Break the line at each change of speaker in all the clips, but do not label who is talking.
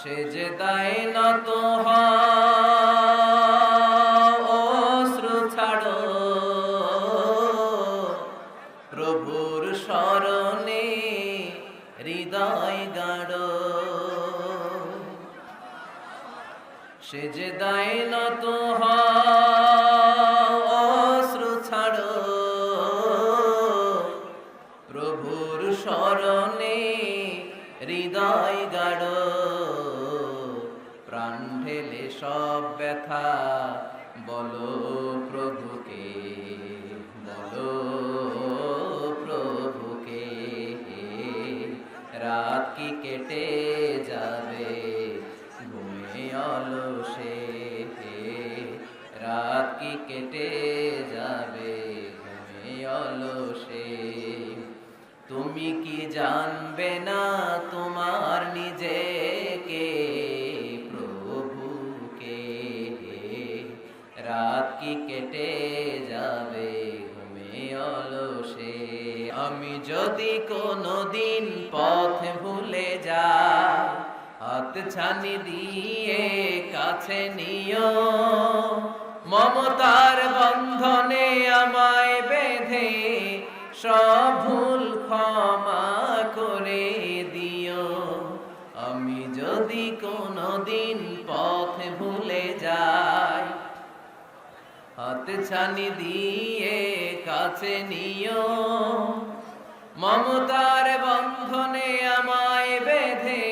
সেজদায় নত হও, অশ্রু ছাড়ো, প্রভুর শরণে হৃদয় গাড়ো। সেজদায় নত হও, অশ্রু ছাড়ো, প্রভুর শরণে হৃদয় গাড়ো। প্রাণ ঢেলে সব ব্যথা বলো প্রভুকে, বলো প্রভুকে। রাত কি কেটে যাবে ঘুমে অলসে, রাত কি কেটে যাবে ঘুমে অলসে। তুমি কি জানবে না তোমার নিজেকে, প্রভুকে। রাত কি কেটে যাবে ঘুমে অলসে। আমি যদি কোনোদিন পথ ভুলে যাই, হাত ছানি দিয়ে কাছে নিও, মমতার বন্ধনে আমায় বেঁধে সব ভুল ক্ষমা করে দিও। আমি যদি কোনোদিন পথ ভুলে যাই, হাত ছানি দিয়ে কাছে নিও, মমতার বন্ধনে আমায় বেঁধে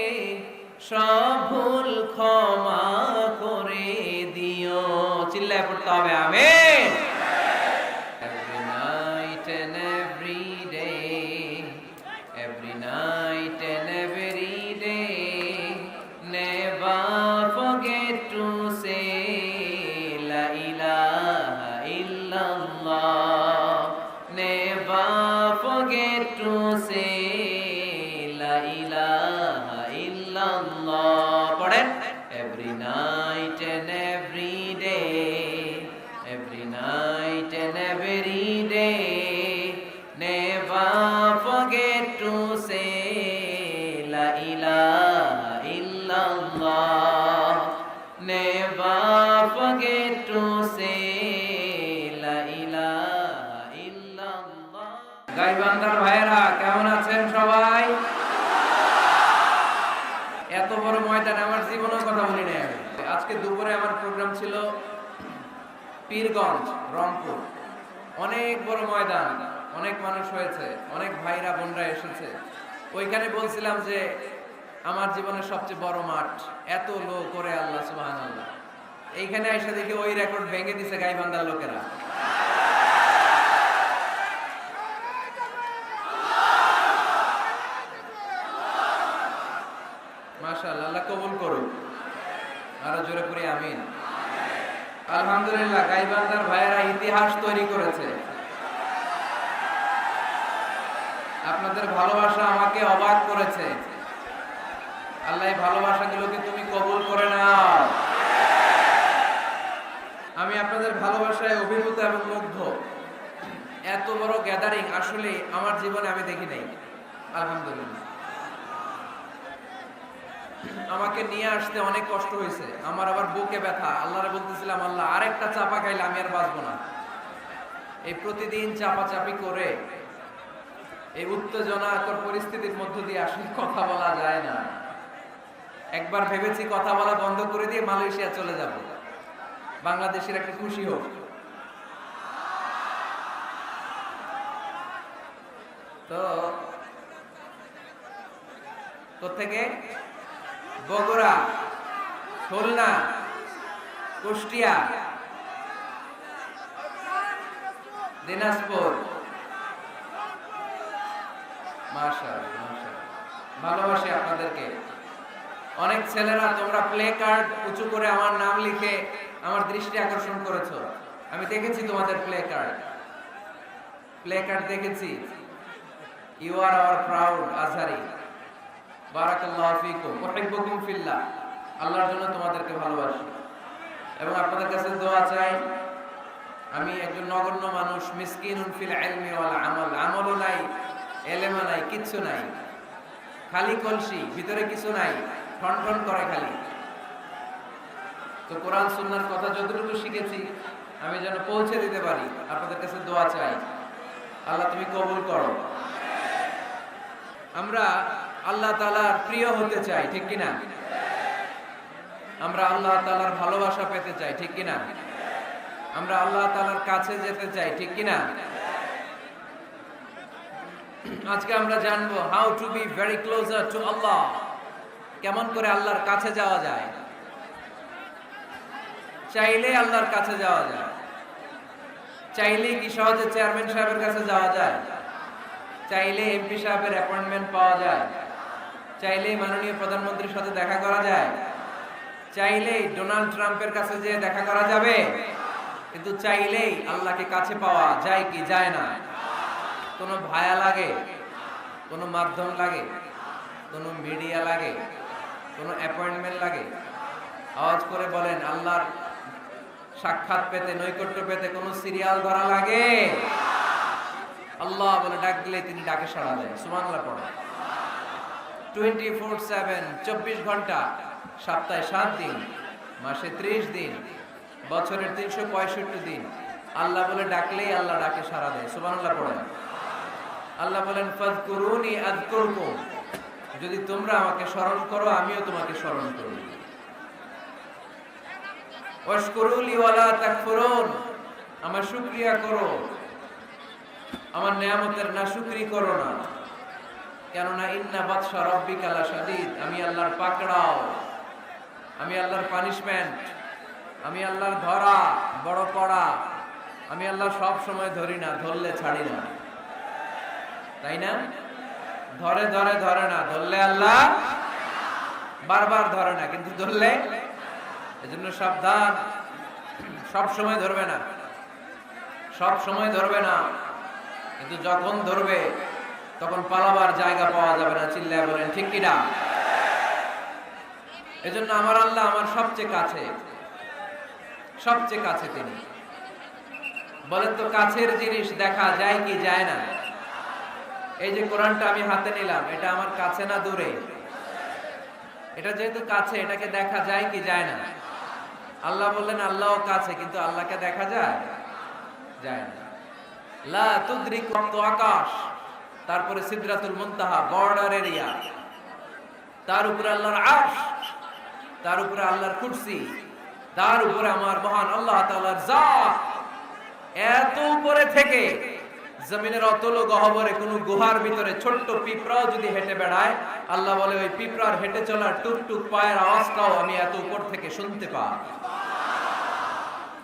সব ভুল ক্ষমা করে দিও। চিল্লায় পড়তে হবে আমিন। Every night and every day, every night and every day, never forget to say La ilaha illallah. Never forget to say La ilaha illallah. পড়েন। Every night and every day, every night and every day, never forget to say La ilaha illallah. Never forget to say La ilaha illallah. গাইবান্ধার ভাইয়েরা কেমন আছেন সবাই? এত বড় ময়দানে আমার জীবনের কথা বলি নাই আমি। আজকে দুপুরে আমার প্রোগ্রাম ছিল পীরগঞ্জ, রংপুর। অনেক বড় ময়দান, অনেক মানুষ হয়েছে, অনেক ভাইরা বোনরা এসেছে। ওইখানে বলছিলাম যে আমার জীবনের সবচেয়ে বড় মাঠ, এত লোক করে আল্লাহ সুবহানাল্লাহ। এইখানে এসে দেখি ওই রেকর্ড ভেঙে দিছে গাইবান্ধার লোকেরা। মাশাআল্লাহ, আল্লাহ কবুল করুক। আরো জোরে করে আমিন। আলহামদুলিল্লাহ, গাইবান্ধার ভাইয়েরা ইতিহাস তৈরি করেছে। আপনাদের ভালোবাসা আমাকে অবাক করেছে। আল্লাহ এই ভালোবাসাগুলোকে তুমি কবুল করে নাও। আমি আপনাদের ভালোবাসায় অভিভূত এবং মুগ্ধ। এত বড় গ্যাদারিং আসলে আমার জীবনে আমি দেখি নাই। আলহামদুলিল্লাহ, আমাকে নিয়ে আসতে অনেক কষ্ট হয়েছে। আমার আবার বুকে ব্যথা। আল্লাহরে বলতেছিলাম, আল্লাহ আরেকটা চাপা খাইলে আমি আর বাঁচবো না। এই প্রতিদিন চাপাচাপি করে এই উত্তেজনাকর পরিস্থিতির মধ্য দিয়ে আসলে কথা বলা যায় না। একবার ভেবেছি কথা বলা বন্ধ করে দিয়ে মালয়েশিয়া চলে যাব, বাংলাদেশের একটা খুশি হোক। তো কোত্থেকে? বগুড়া, খুলনা, কুষ্টিয়া, দিনাজপুর। মাশাআল্লাহ, ভালোবাসি আপনাদেরকে। অনেক ছেলেরা তোমরা প্লে কার্ড উঁচু করে আমার নাম লিখে আমার দৃষ্টি আকর্ষণ করেছো। আমি দেখেছি তোমাদের প্লে কার্ড দেখেছি। ইউ আর আওয়ার প্রাউড আজহারি। বারাকাল্লাহু ফিকুম, উহিব্বুকুম ফিল্লাহ। আল্লাহর জন্য তোমাদেরকে ভালোবাসি এবং আপনাদের কাছে দোয়া চাই। আমি একজন নগণ্য মানুষ, মিসকিনুন ফিল ইলমি ওয়াল আমাল। আমলও নাই, এলেমও নাই, কিচ্ছু নাই, খালি কলসি, ভিতরে কিছু নাই। ঠন ঠন করে খালি। তো কোরআন সুন্নাহর কথা যতটুকু শিখেছি আমি যেন পৌঁছে দিতে পারি। আপনাদের কাছে দোয়া চাই, আল্লাহ তুমি কবুল করো। আমরা আল্লাহ তাআলার প্রিয় হতে চাই, ঠিক কিনা? আমরা আল্লাহ তাআলার ভালোবাসা পেতে চাই, ঠিক কিনা? আমরা আল্লাহ তাআলার কাছে যেতে চাই, ঠিক কিনা? আজকে আমরা জানবো how to be very closer to Allah. কেমন করে আল্লাহর কাছে যাওয়া যায়। চাইলে আল্লাহর কাছে যাওয়া যায়। চাইলে কি সহজে চেয়ারম্যান সাহেবের কাছে যাওয়া যায়? চাইলে এমপি সাহেবের অ্যাপয়েন্টমেন্ট পাওয়া যায়? চাইলে মাননীয় প্রধানমন্ত্রীর সাথে দেখা করা যায়? চাইলেই ডোনাল্ড ট্রাম্পের কাছে যেয়ে দেখা করা যাবে? কিন্তু চাইলেই আল্লাহকে কাছে পাওয়া যায় কি যায় না? কোনো ভায়া লাগে, কোনো মাধ্যম লাগে, কোনো মিডিয়া লাগে, কোনো অ্যাপয়েন্টমেন্ট লাগে? আওয়াজ করে বলেন, আল্লাহর সাক্ষাৎ পেতে, নৈকট্য পেতে কোনো সিরিয়াল ধরা লাগে? আল্লাহ বলে ডাক দিলে তিনি ডাকে সাড়া দেন। সুবহানাল্লাহ পড়ে। 24/7, 24 ঘন্টা, সপ্তাহে 7 দিন, মাসে 30 দিন, বছরের 365 দিন আল্লাহ বলে ডাকলেই আল্লাহ ডাকে সাড়া দেয়। সুবহানাল্লাহ পড়ে। আল্লাহ বলেন ফাযকুরুনি আযকুরকুম, যদি তোমরা আমাকে স্মরণ করো আমিও তোমাকে স্মরণ করব। ওয়াশকুরুলি ওয়ালা তাকফুরুন, আমার শুকরিয়া করো, আমার নিয়ামতের নাশুকরি করো না। কেননা ইন্না বাতশা রাব্বিকা লাশাদীদ, আমি আল্লাহর পাকড়াও, আমি আল্লাহর পানিশমেন্ট, আমি আল্লাহর ধরা বড় কড়া। আমি আল্লাহ সব সময় ধরি না, ধরলে ছাড়ি না, তাই না? ধরে ধরে ধরে না, ধরলে আল্লাহ বারবার ধরে না, কিন্তু ধরলে, এজন্য সাবধান। সব সময় ধরবে না, সব সময় ধরবে না, কিন্তু যখন ধরবে তখন পালাবার জায়গা পাওয়া যাবে না। চিল্লায় বলেন ঠিক কিনা? এজন্য আমার আল্লাহ আমার সবচেয়ে কাছে, সবচেয়ে কাছে তিনি। বলেন তো কাছের জিনিস দেখা যায় কি যায় না? এই যে কোরআনটা আমি হাতে নিলাম, এটা আমার কাছে না দূরে? এটা যেহেতু কাছে, এটাকে দেখা যায় কি যায় না? আল্লাহ বললেন আল্লাহও কাছে, কিন্তু আল্লাহকে দেখা যায়? যায় না। লা তুদরিকু আকাশ, তারপরে সিদরাতুল মুনতাহা, বর্ডার এরিয়া, তার উপরে আল্লাহর আরশ, তার উপরে আল্লাহর কুরসি, তার উপরে আমার মহান আল্লাহ তাআলার জাত। এত উপরে থেকে জমিনের অতল গহ্বরে কোন গুহার ভিতরে ছোট্ট পিঁপড়াও যদি হেঁটে বেড়ায়, আল্লাহ বলে ওই পিঁপড়ার হেঁটে চলার টুকটুক পায়ের আওয়াজটাও আমি এত উপর থেকে শুনতে পাই।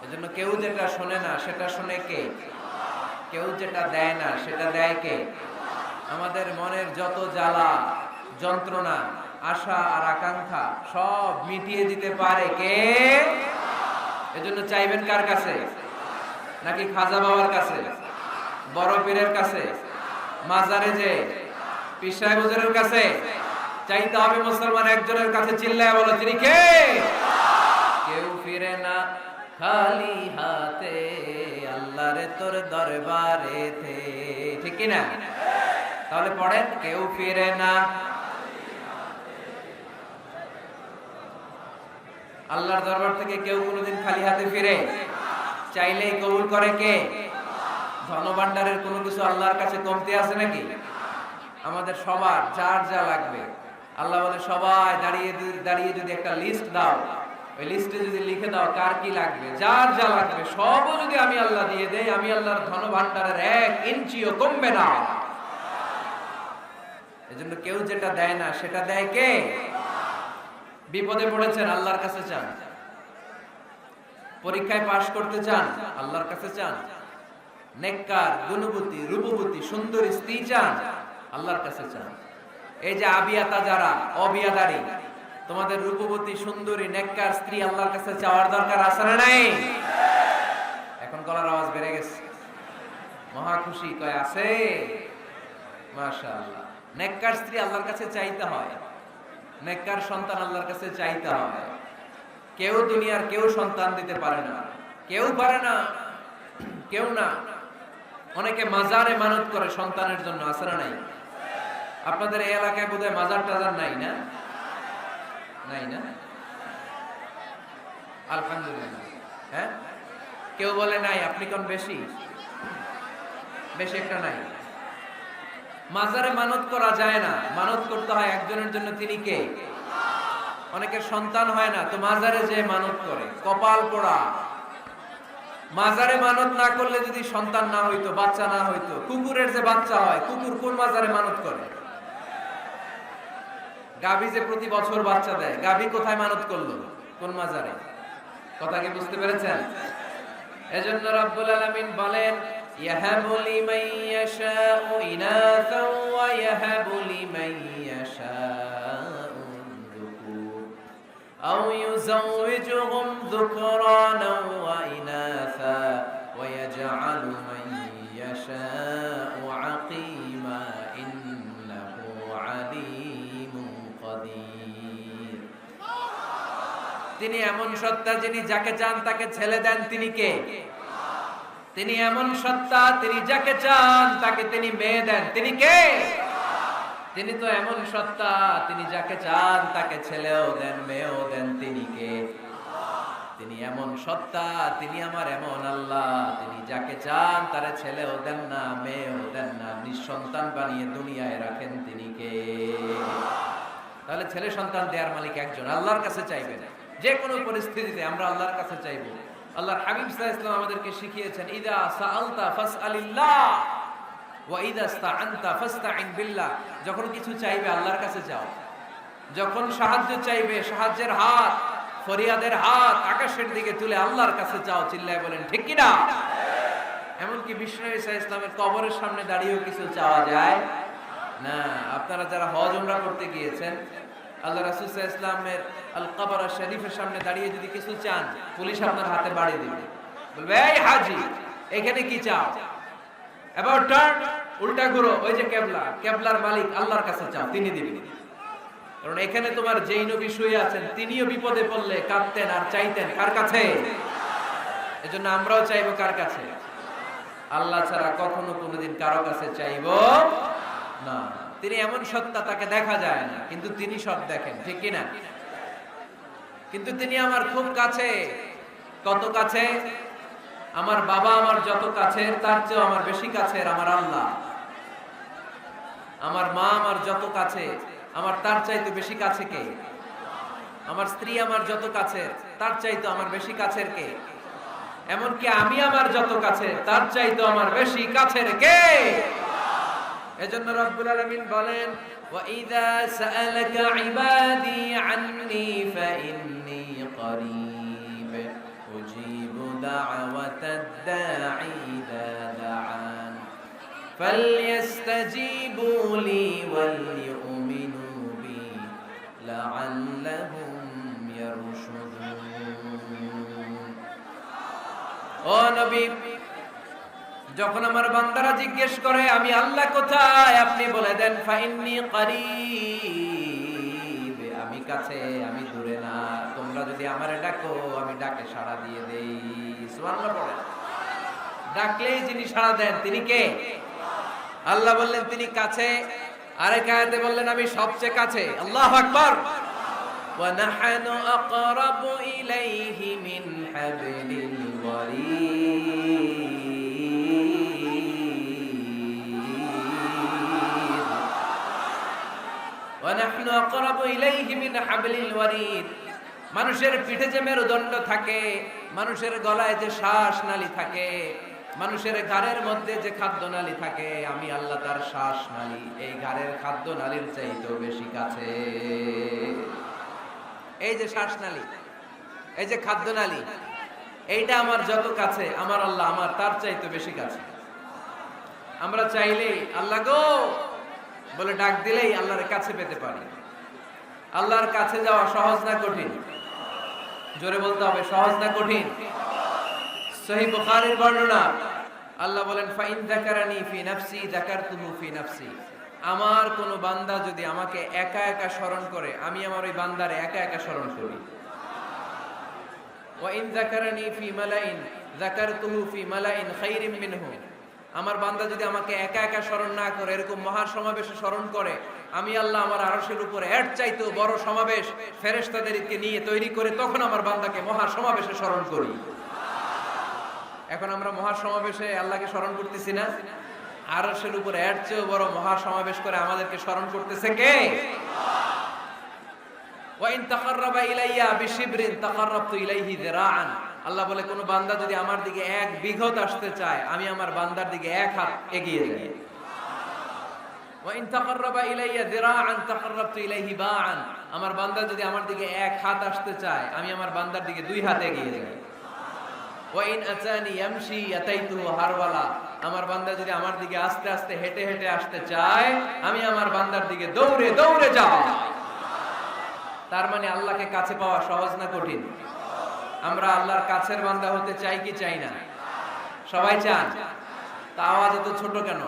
এজন্য কেউ যেটা শোনে না সেটা শোনে কে? কেউ যেটা দেয় না সেটা দেয় কে? আমাদের মনের যত জ্বালা যন্ত্রণা, আশা আর আকাঙ্ক্ষা সব মিটিয়ে দিতে পারে কে? এজন্য চাইবেন কার কাছে? নাকি খাজা বাবার কাছে, বড় পীরের কাছে, মাজারে যে পীর সাহেব হুজুরের কাছে? চাইতে হবে মুসলমান একজনের কাছে। চিল্লায় বলো তিনি কে? কেউ ফিরে না খালি হাতে, আল্লাহরে তোর দরবারেতে, ঠিক কি না? তাহলে পড়েন, কেউ ফিরে না, আল্লাহর দরবার থেকে কেউ কোনোদিন খালি হাতে ফিরে? চাইলেই কবুল করে কে? ধনভাণ্ডারের কোনো কিছু আল্লাহর কাছে কমতি আছে নাকি? আমাদের সবার যার যা লাগবে, আল্লাহ বলে সবাই দাঁড়িয়ে দাঁড়িয়ে যদি একটা লিস্ট দাও, ওই লিস্টে যদি লিখে দাও কার কি লাগবে, যার যা লাগবে সবও যদি আমি আল্লাহ দিয়ে দেই, আমি আল্লাহর ধনভাণ্ডারের 1 ইঞ্চিও কমবে না। এজন্য কেউ যেটা দেয় না সেটা দেয় কে? বিপদে পড়েছেন, আল্লাহর কাছে চান। পরীক্ষায় পাশ করতে চান, আল্লাহর কাছে চান। নেককার, গুণবতী, রূপবতী, সুন্দর স্ত্রী চান, আল্লাহর কাছে চান। এই যে আবিয়াতা যারা অবিয়াদারি, তোমাদের রূপবতী, সুন্দরী, নেককার স্ত্রী আল্লাহর কাছে চাওয়ার দরকার আছে না নাই? এখন গলার আওয়াজ বেড়ে গেছে, মহা খুশি, কয় আছে। মাশাআল্লাহ। নেককার স্ত্রী আল্লাহর কাছে চাইতে হয়, নেককার সন্তান আল্লাহর কাছে চাইতে হয়। কেউ দুনিয়ার কেউ সন্তান দিতে পারে না, কেউ পারে না, কেউ না। অনেকে মাজারে মানত করে সন্তানের জন্য, আছে না নাই? আপনাদের এই এলাকায় বোধহয় মাজার টাজার নাই না? নাই না? আলহামদুলিল্লাহ। হ্যাঁ, কেউ বলে নাই, আপনি কোন বেশি? বেশি একটা নাই। মাজারে মানত করা যায় না, মানত করতে হয় একজনের জন্য, তিনি কে? অনেকের সন্তান হয় না, তো মাজারে যে মানত করে, কপাল পোড়া। মাজারে মানত না করলে যদি সন্তান না হইতো, বাচ্চা না হইতো, কুকুরের যে বাচ্চা হয়, কুকুর কোন মাজারে মানত করে? গাভী যে প্রতি বছর বাচ্চা দেয়, গাভী কোথায় মানত করলো? কোন মাজারে? কথা কি বুঝতে পেরেছেন? এজন্য রাব্বুল আলামিন বলেন, ইয়াহাবু লিমান ইয়াশাউ ইনাসা ওয়া ইয়াহাবু লিমান ইয়াশাউ যুকুর আও ইউযাওয়িজুহুম যুকরানা ওয়া ইনাসা ওয়া ইয়াজআলু মান ইয়াশাউ আকিমা ইন্নাহু আলীমুন কাদির। তিনি এমন সত্তা, যিনি যাকে চান তাকে ছেলে দেন, তিনি কে? তিনি এমন সত্তা, তিনি যাকে চান তাকে তিনি মেয়ে দেন, তিনি কে? তিনি তো এমন সত্তা, তিনি যাকে চান তাকে ছেলেও দেন, মেয়েও দেন, তিনি কে? তিনি এমন সত্তা, তিনি আমার এমন আল্লাহ, তিনি যাকে চান তারে ছেলেও দেন না, মেয়েও দেন না, নিঃসন্তান বানিয়ে দুনিয়ায় রাখেন, তিনি কে? তাহলে ছেলে সন্তান দেওয়ার মালিক একজন, আল্লাহর কাছে চাইবেন। যে কোনো পরিস্থিতিতে আমরা আল্লাহর কাছে চাইবো। আল্লাহর হাবিব সাল্লাল্লাহু আলাইহি ওয়াসাল্লাম আমাদেরকে শিখিয়েছেন, ইদা সাআলতা ফাসআলিল্লাহ ওয়া ইদা ইসতাআনতা ফাসতাইন বিল্লাহ। যখন কিছু চাইবে আল্লাহর কাছে চাও, যখন সাহায্য চাইবে সাহায্যের হাত, ফরিয়াদের হাত আকাশের দিকে তুলে আল্লাহর কাছে চাও। চিল্লায় বলেন ঠিক কি না? এমনকি বিষ্ণু ঈসা ইসলামের কবরের সামনে দাঁড়িয়েও কিছু চাওয়া যায় না। আপনারা যারা হজ উমরা করতে গিয়েছেন, আল্লাহ রাসূল সাল্লাল্লাহু আলাইহি ওয়াসাল্লামের আল কবর শরীফের সামনে দাঁড়িয়ে যদি কিছু চান, পুলিশ আপনার হাতে বাড়ি দিবে, বলবে এই হাজী এখানে কি চাও? অ্যাবাউট টার্ন, উল্টা ঘুরো, ওই যে কিবলা, কিবলার মালিক আল্লাহর কাছে চাও, তিনি দিবেন। কারণ এখানে তোমার যেই নবী শুয়ে আছেন, তিনিও বিপদে পড়লে কাঁদতেন আর চাইতেন কার কাছে? এজন্য আমরাও চাইবো কার কাছে? আল্লাহ ছাড়া কখনো কোনোদিন কারো কাছে চাইবো না। তিনি এমন সত্তা, তাকে দেখা যায় না, কিন্তু তিনি সব দেখেন, ঠিক কি না? কিন্তু তিনি আমার খুব কাছে। কত কাছে? আমার বাবা আমার যত কাছের, তার চেয়েও আমার বেশি কাছের আমার আল্লাহ। আমার মা আমার যত কাছে, আমার তার চাইতে বেশি কাছে কে? আমার স্ত্রী আমার যত কাছের, তার চাইতে আমার বেশি কাছের কে? এমনকি আমি আমার যত কাছে, তার চাইতে আমার বেশি কাছের কে? এজন্য রব্বুল আলামিন বলেন, ওয়া ইযা সাআলাকা ইবাদি আন্নী ফাইন্নী করিব উজিবু দাওয়াতাদ দাঈ ইযা দাআন ফালইস্তাজিবু লি ওয়াল ইউমিনু বি লাআল্লাহুম ইয়ারশুদুন। ও নবী, যখন আমার বান্দারা জিজ্ঞেস করে আমি আল্লাহ কোথায়, আপনি বলে দেন ফাইন্নী করিব, আমি কাছে, আমি দূরে না। তোমরা যদি আমারে ডাকো, আমি ডাকে সাড়া দিয়ে দেই। সুবহানাল্লাহ পড়ে। ডাকলেই যিনি সাড়া দেন, তিনি কে? আল্লাহ বললেন তিনি কাছে। আরেক আয়াতে বললেন আমি সবচেয়ে কাছে। আল্লাহু আকবার। ওয়া নাহনু আকরাবু ইলাইহি মিন হাবলিল ওয়ারিদ। ওয়ানাহনু আকরাবু ইলাইহি মিন হাবলিল ওয়ারিদ। মানুষের পিঠে যে মেরুদণ্ড থাকে, মানুষের গলায় যে শ্বাস নালী থাকে, মানুষের ঘাড়ের মধ্যে যে খাদ্য নালী থাকে, আমি আল্লাহ তার শ্বাস নালী এই ঘাড়ের খাদ্য নালীর চাইতেও বেশি কাছে। এই যে শ্বাস নালী, এই যে খাদ্য নালী, এইটা আমার যত কাছে, আমার আল্লাহ আমার তার চাইতে বেশি কাছে। আমরা চাইলেই আল্লাহ গো বলে ডাক দিলেই আল্লাহর কাছে পেতে পারি। আল্লাহর কাছে যাওয়া সহজ না কঠিন? জোরে বলতে হবে, সহজ না কঠিন? সহিহ বুখারীর বর্ণনা, আল্লাহ বলেন ফাইন যাকারানি ফি নাফসি যাকারতুহু ফি নাফসি। আমার কোন বান্দা যদি আমাকে একা একা স্মরণ করে, আমি আমার ওই বান্দারে একা একা স্মরণ করি। ওয়া ইন যাকারানি ফি মালাইন যাকারতুহু ফি মালাইন খায়রিন মিনহু। আমার বান্দা যদি আমাকে একা একা স্মরণ না করে এরকম মহা সমাবেশে স্মরণ করে, আমি আল্লাহ আমার আরশের উপরে এর চাইতেও বড় সমাবেশ ফেরেশতাদেরকে নিয়ে তৈরি করে তখন আমার বান্দাকে মহা সমাবেশে স্মরণ করি। এখন আমরা মহা সমাবেশে আল্লাহকে স্মরণ করতেছি না? আরশের উপরে এর চেয়েও বড় মহা সমাবেশ করে আমাদেরকে স্মরণ করতেছে কে? ওয়া ইন তাকাররাবা ইলাইয়া বিশিবরিন তাকাররাবতু ইলাইহি যিরাআন। আল্লাহ বলে কোন বান্দা যদি আমার দিকে এক বিঘত আসতে চায়, আমি আমার বান্দার দিকে এক হাত এগিয়ে যাই। ওয়া ইন তাকাররাবা ইলাইয়া যিরাআন তাকাররাবতু ইলাইহি বাআন। আমার বান্দা যদি আমার দিকে এক হাত আসতে চায়, আমি আমার বান্দার দিকে দুই হাত এগিয়ে যাই। ওয়া ইন আতানি ইয়ামশি আতাইতুহু হারওয়ালা। আমার বান্দা যদি আমার দিকে আস্তে আস্তে হেঁটে হেঁটে আসতে চায়, আমি আমার বান্দার দিকে দৌড়ে দৌড়ে যাই। তার মানে আল্লাহকে কাছে পাওয়া সহজ না কঠিন? আমরা আল্লাহর কাছের বান্দা হতে চাই কি চাই না? সবাই চান। তা আওয়াজ এত ছোট কেন?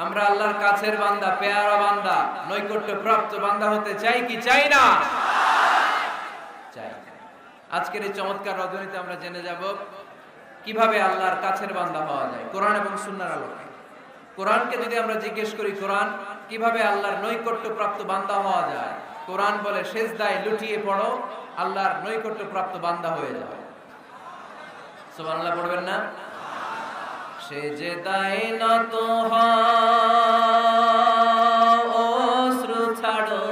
আমরা আল্লাহর কাছের বান্দা, পেয়ারা বান্দা, নৈকট্য প্রাপ্ত বান্দা হতে চাই কি চাই না? চাই। আজকের এই চমৎকার রজনীতে আমরা জেনে যাব কিভাবে আল্লাহর কাছের বান্দা হওয়া যায় কোরআন এবং সুন্নাহর আলোকে। কোরআনকে যদি আমরা জিজ্ঞেস করি, কোরআন কিভাবে আল্লাহর নৈকট্য প্রাপ্ত বান্দা হওয়া যায়, কোরআন বলে সেজদায় লুটিয়ে পড়ো, আল্লাহর নৈকট্য প্রাপ্ত বান্দা হয়ে যাও। সুবহানাল্লাহ পড়বেন না? সেজদায় নত হও, অশ্রু ছাড়ো,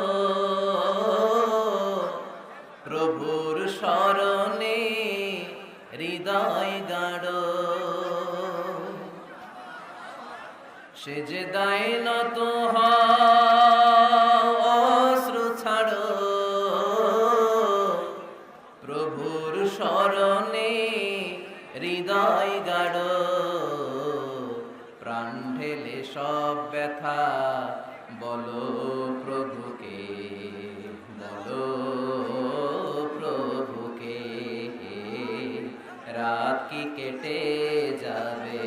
প্রভুর শরণে হৃদয় গাড়ো। সেজদায় নত হও, অশ্রু ছাড়ো, প্রভুর শরণে হৃদয় গাড়ো। প্রাণ ঢেলে সব ব্যথা বলো প্রভুকে, বলো প্রভুকে। রাত কি কেটে যাবে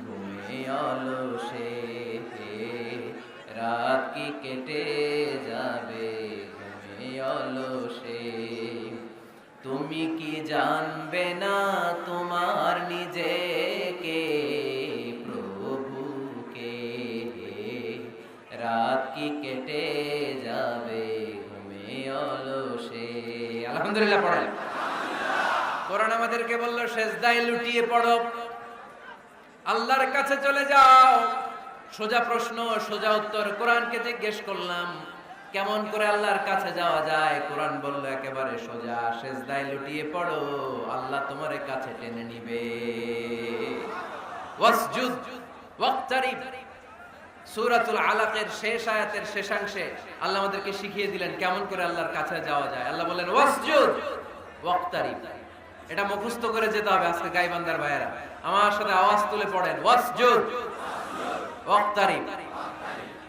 ঘুমে অলসে, রাত কি কেটে যাবে ঘুমে অলসে। তুমি কি জানবে না তোমার নিজেকে, প্রভুকে। রাত কি কেটে যাবে ঘুমে অলসে। আলহামদুলিল্লাহ পড়েন। কোরআন আমাদেরকে বলল সেজদায় লুটিয়ে পড়ো, আল্লাহর কাছে চলে যাও। সোজা প্রশ্ন, সোজা উত্তর। কোরআনকে জিজ্ঞেস করলাম কেমন করে আল্লাহর কাছে যাওয়া যায়? কোরআন বলল একেবারে সোজা, সেজদায় লুটিয়ে পড়ো, আল্লাহ তোমার কাছে টেনে নিবে। ওয়াসজুদ ওয়াক্তারিব। সূরাতুল আলাকের শেষ আয়াতের শেষাংশে আল্লাহ আমাদেরকে শিখিয়ে দিলেন কেমন করে আল্লাহর কাছে যাওয়া যায়। আল্লাহ বললেন ওয়াসজুদ ওয়াক্তারিব। এটা মুখস্থ করে যেতে হবে আজকে গাইবান্দার ভাইয়েরা। আমার সাথে আওয়াজ তুলে পড়েন, ওয়াসজুদ ওয়াক্তারিব,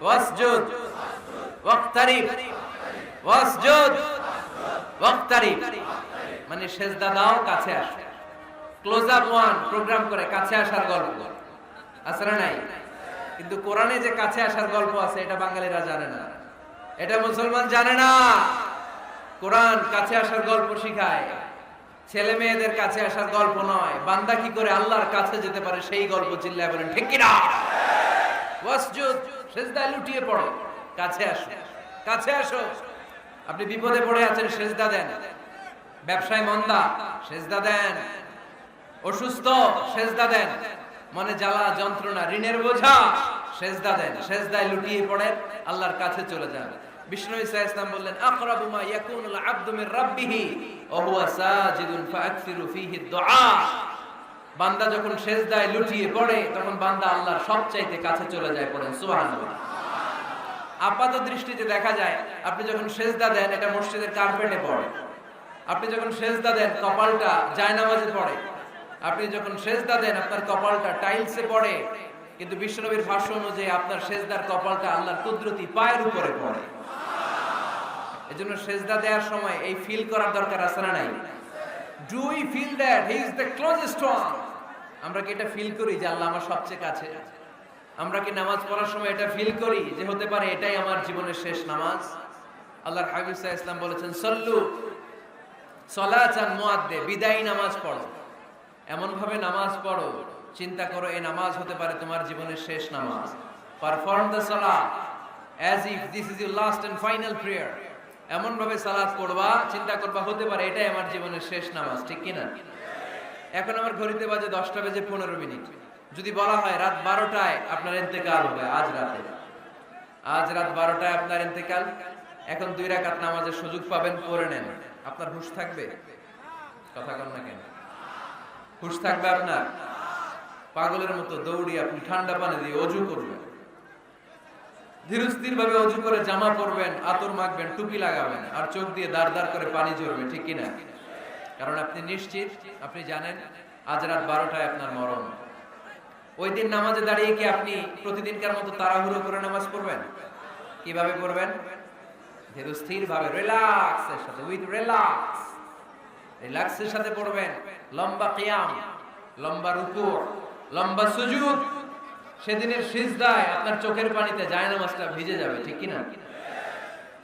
ওয়াসজুদ ওয়াক্তারিব, ওয়াসজুদ ওয়াক্তারিব। মানে সেজদা দাও, কাছে আসো। ক্লোজ আপ ওয়ান প্রোগ্রাম করে কাছে আসার গল্প আছে না নাই? কিন্তু কোরআনে যে কাছে আসার গল্প আছে এটা বাঙালিরা জানে না, এটা মুসলমান জানে না। কোরআন কাছে আসার গল্প শিখায়, ছেলে মেয়েদের কাছে আসার গল্প নয়। বান্দা কি করে আল্লাহর কাছে যেতে পারে সেই গল্প। চিল্লায় বলেন ঠিক কি না? ওয়াসজুদ, সেজদায় লুটিয়ে পড়ো, কাছে আসো, কাছে আসো। আপনি বিপদে পড়ে আছেন, সেজদা দেন। ব্যবসায় মন্দা, সেজদা দেন। অসুস্থ, সেজদা দেন। মনে জ্বালা যন্ত্রণা, ঋণের বোঝা, সেজদা দেন। সেজদায় লুটিয়ে পড়েন, আল্লাহর কাছে চলে যান। বিষ্ণু ঈসা ইসলাম বললেন আকরাবু মা ইয়াকুনুল আবদু মির রাব্বিহি ওয়া হুয়া সাজিদুন ফাআকসিরু ফীহি দুআ। বান্দা যখন সেজদায় লুটিয়ে পড়ে তখন বান্দা আল্লাহর সবচাইতে কাছে চলে যায়। পড়েন সুবহানাল্লাহ। আপাত দৃষ্টিতে দেখা যায় আপনি যখন সেজদা দেন এটা মসজিদের কার্পেটে পড়ে, আপনি যখন সেজদা দেন কপালটা জায়নামাজে পড়ে, আপনি যখন সেজদা দেন আপনার কপালটা টাইলসে পড়ে। কিন্তু বিশ্বনবীর ভাষ্য অনুযায়ী আপনার সেজদার কপালটা আল্লাহর কুদরতি পায়ের উপরে পড়ে। এজন্য সেজদা দেওয়ার সময় এই ফিল করার দরকার আছে না নাই? Do we feel that he is the closest one? আমরা কি এটা ফিল করি যে আল্লাহ আমার সবচেয়ে কাছে? আমরা কি নামাজ পড়ার সময় এটা ফিল করি যে হতে পারে এটাই আমার জীবনের শেষ নামাজ? আল্লাহর হাবিব সাল্লাল্লাহু আলাইহি ওয়াসাল্লাম বলেছেন সল্লু সলাতান মুআদ্দে, বিদায়ী নামাজ পড়ো, এমন ভাবে নামাজ পড়ো চিন্তা করো এই নামাজ হতে পারে তোমার জীবনের শেষ নামাজ। পারফর্ম দ্য সালাত as if this is your last and final prayer. এমন ভাবে সালাত পড়বা, চিন্তা করবা হতে পারে এটাই আমার জীবনের শেষ নামাজ, ঠিক কিনা? এখন আমার ঘড়িতে বাজে 10:15। যদি বলা হয় রাত 12টায় আপনার ইন্তেকাল হবে, আজ রাত 12টায় আপনার ইন্তেকাল, এখন 2 রাকাত নামাজের সুযোগ পাবেন, পড়ে নেন, আপনার হুঁশ থাকবে? কথা কন না কেন? হুঁশ থাকবে আপনার? পাগলের মতো দৌড়ি আপনি ঠান্ডা পানি দিয়ে অজু করবেন, ধীরস্থির ভাবে অজু করে জামা পরবেন, আতর মাখবেন, টুপি লাগাবেন, আর চোখ দিয়ে দাঁড় দাঁড় করে পানি ঝরবে, ঠিক কিনা? কারণ আপনি নিশ্চিত, আপনি জানেন আজ রাত 12টায় আপনার মরণ। ওই দিন নামাজে দাঁড়িয়ে কি আপনি প্রতিদিনকার মতো তাড়াহুড়ো করে নামাজ পড়বেন? কিভাবে পড়বেন? ধীরস্থির ভাবে, রিল্যাক্সের সাথে, উইথ রিল্যাক্সের সাথে পড়বেন। লম্বা কিয়াম, লম্বা রুকু, লম্বা সুজুদ। সেদিনের সিজদায় আপনার চোখের পানিতে জায়নামাজটা ভিজে যাবে, ঠিক কিনা?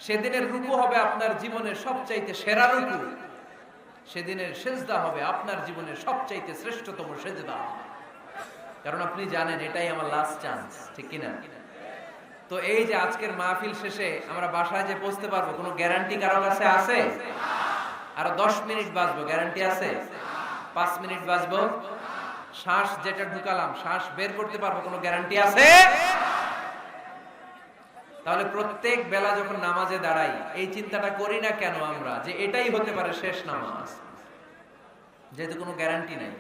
সেদিনের রুকু হবে আপনার জীবনের সবচাইতে সেরা রুকু। সেদিনের সিজদা হবে আপনার জীবনের সবচাইতে শ্রেষ্ঠতম সিজদা। কারণ আপনি জানেন এটাই আমার লাস্ট চান্স, ঠিক কিনা? তো এই যে আজকের মাহফিল শেষে আমরা বাসায় যে পৌঁছতে পারবো, কোনো গ্যারান্টি কারো কাছে আছে? আরো 10 মিনিট বাঁচবো, গ্যারান্টি আছে? 5 মিনিট বাঁচবো, শ্বাস যেটা ঢুকালাম শ্বাস বের করতে পারবো, কোনো গ্যারান্টি আছে? তাহলে প্রত্যেক বেলা যখন নামাজে দাঁড়াই এই চিন্তাটা করি না কেন আমরা, যে এটাই হতে পারে শেষ নামাজ, যেহেতু কোনো গ্যারান্টি নাই।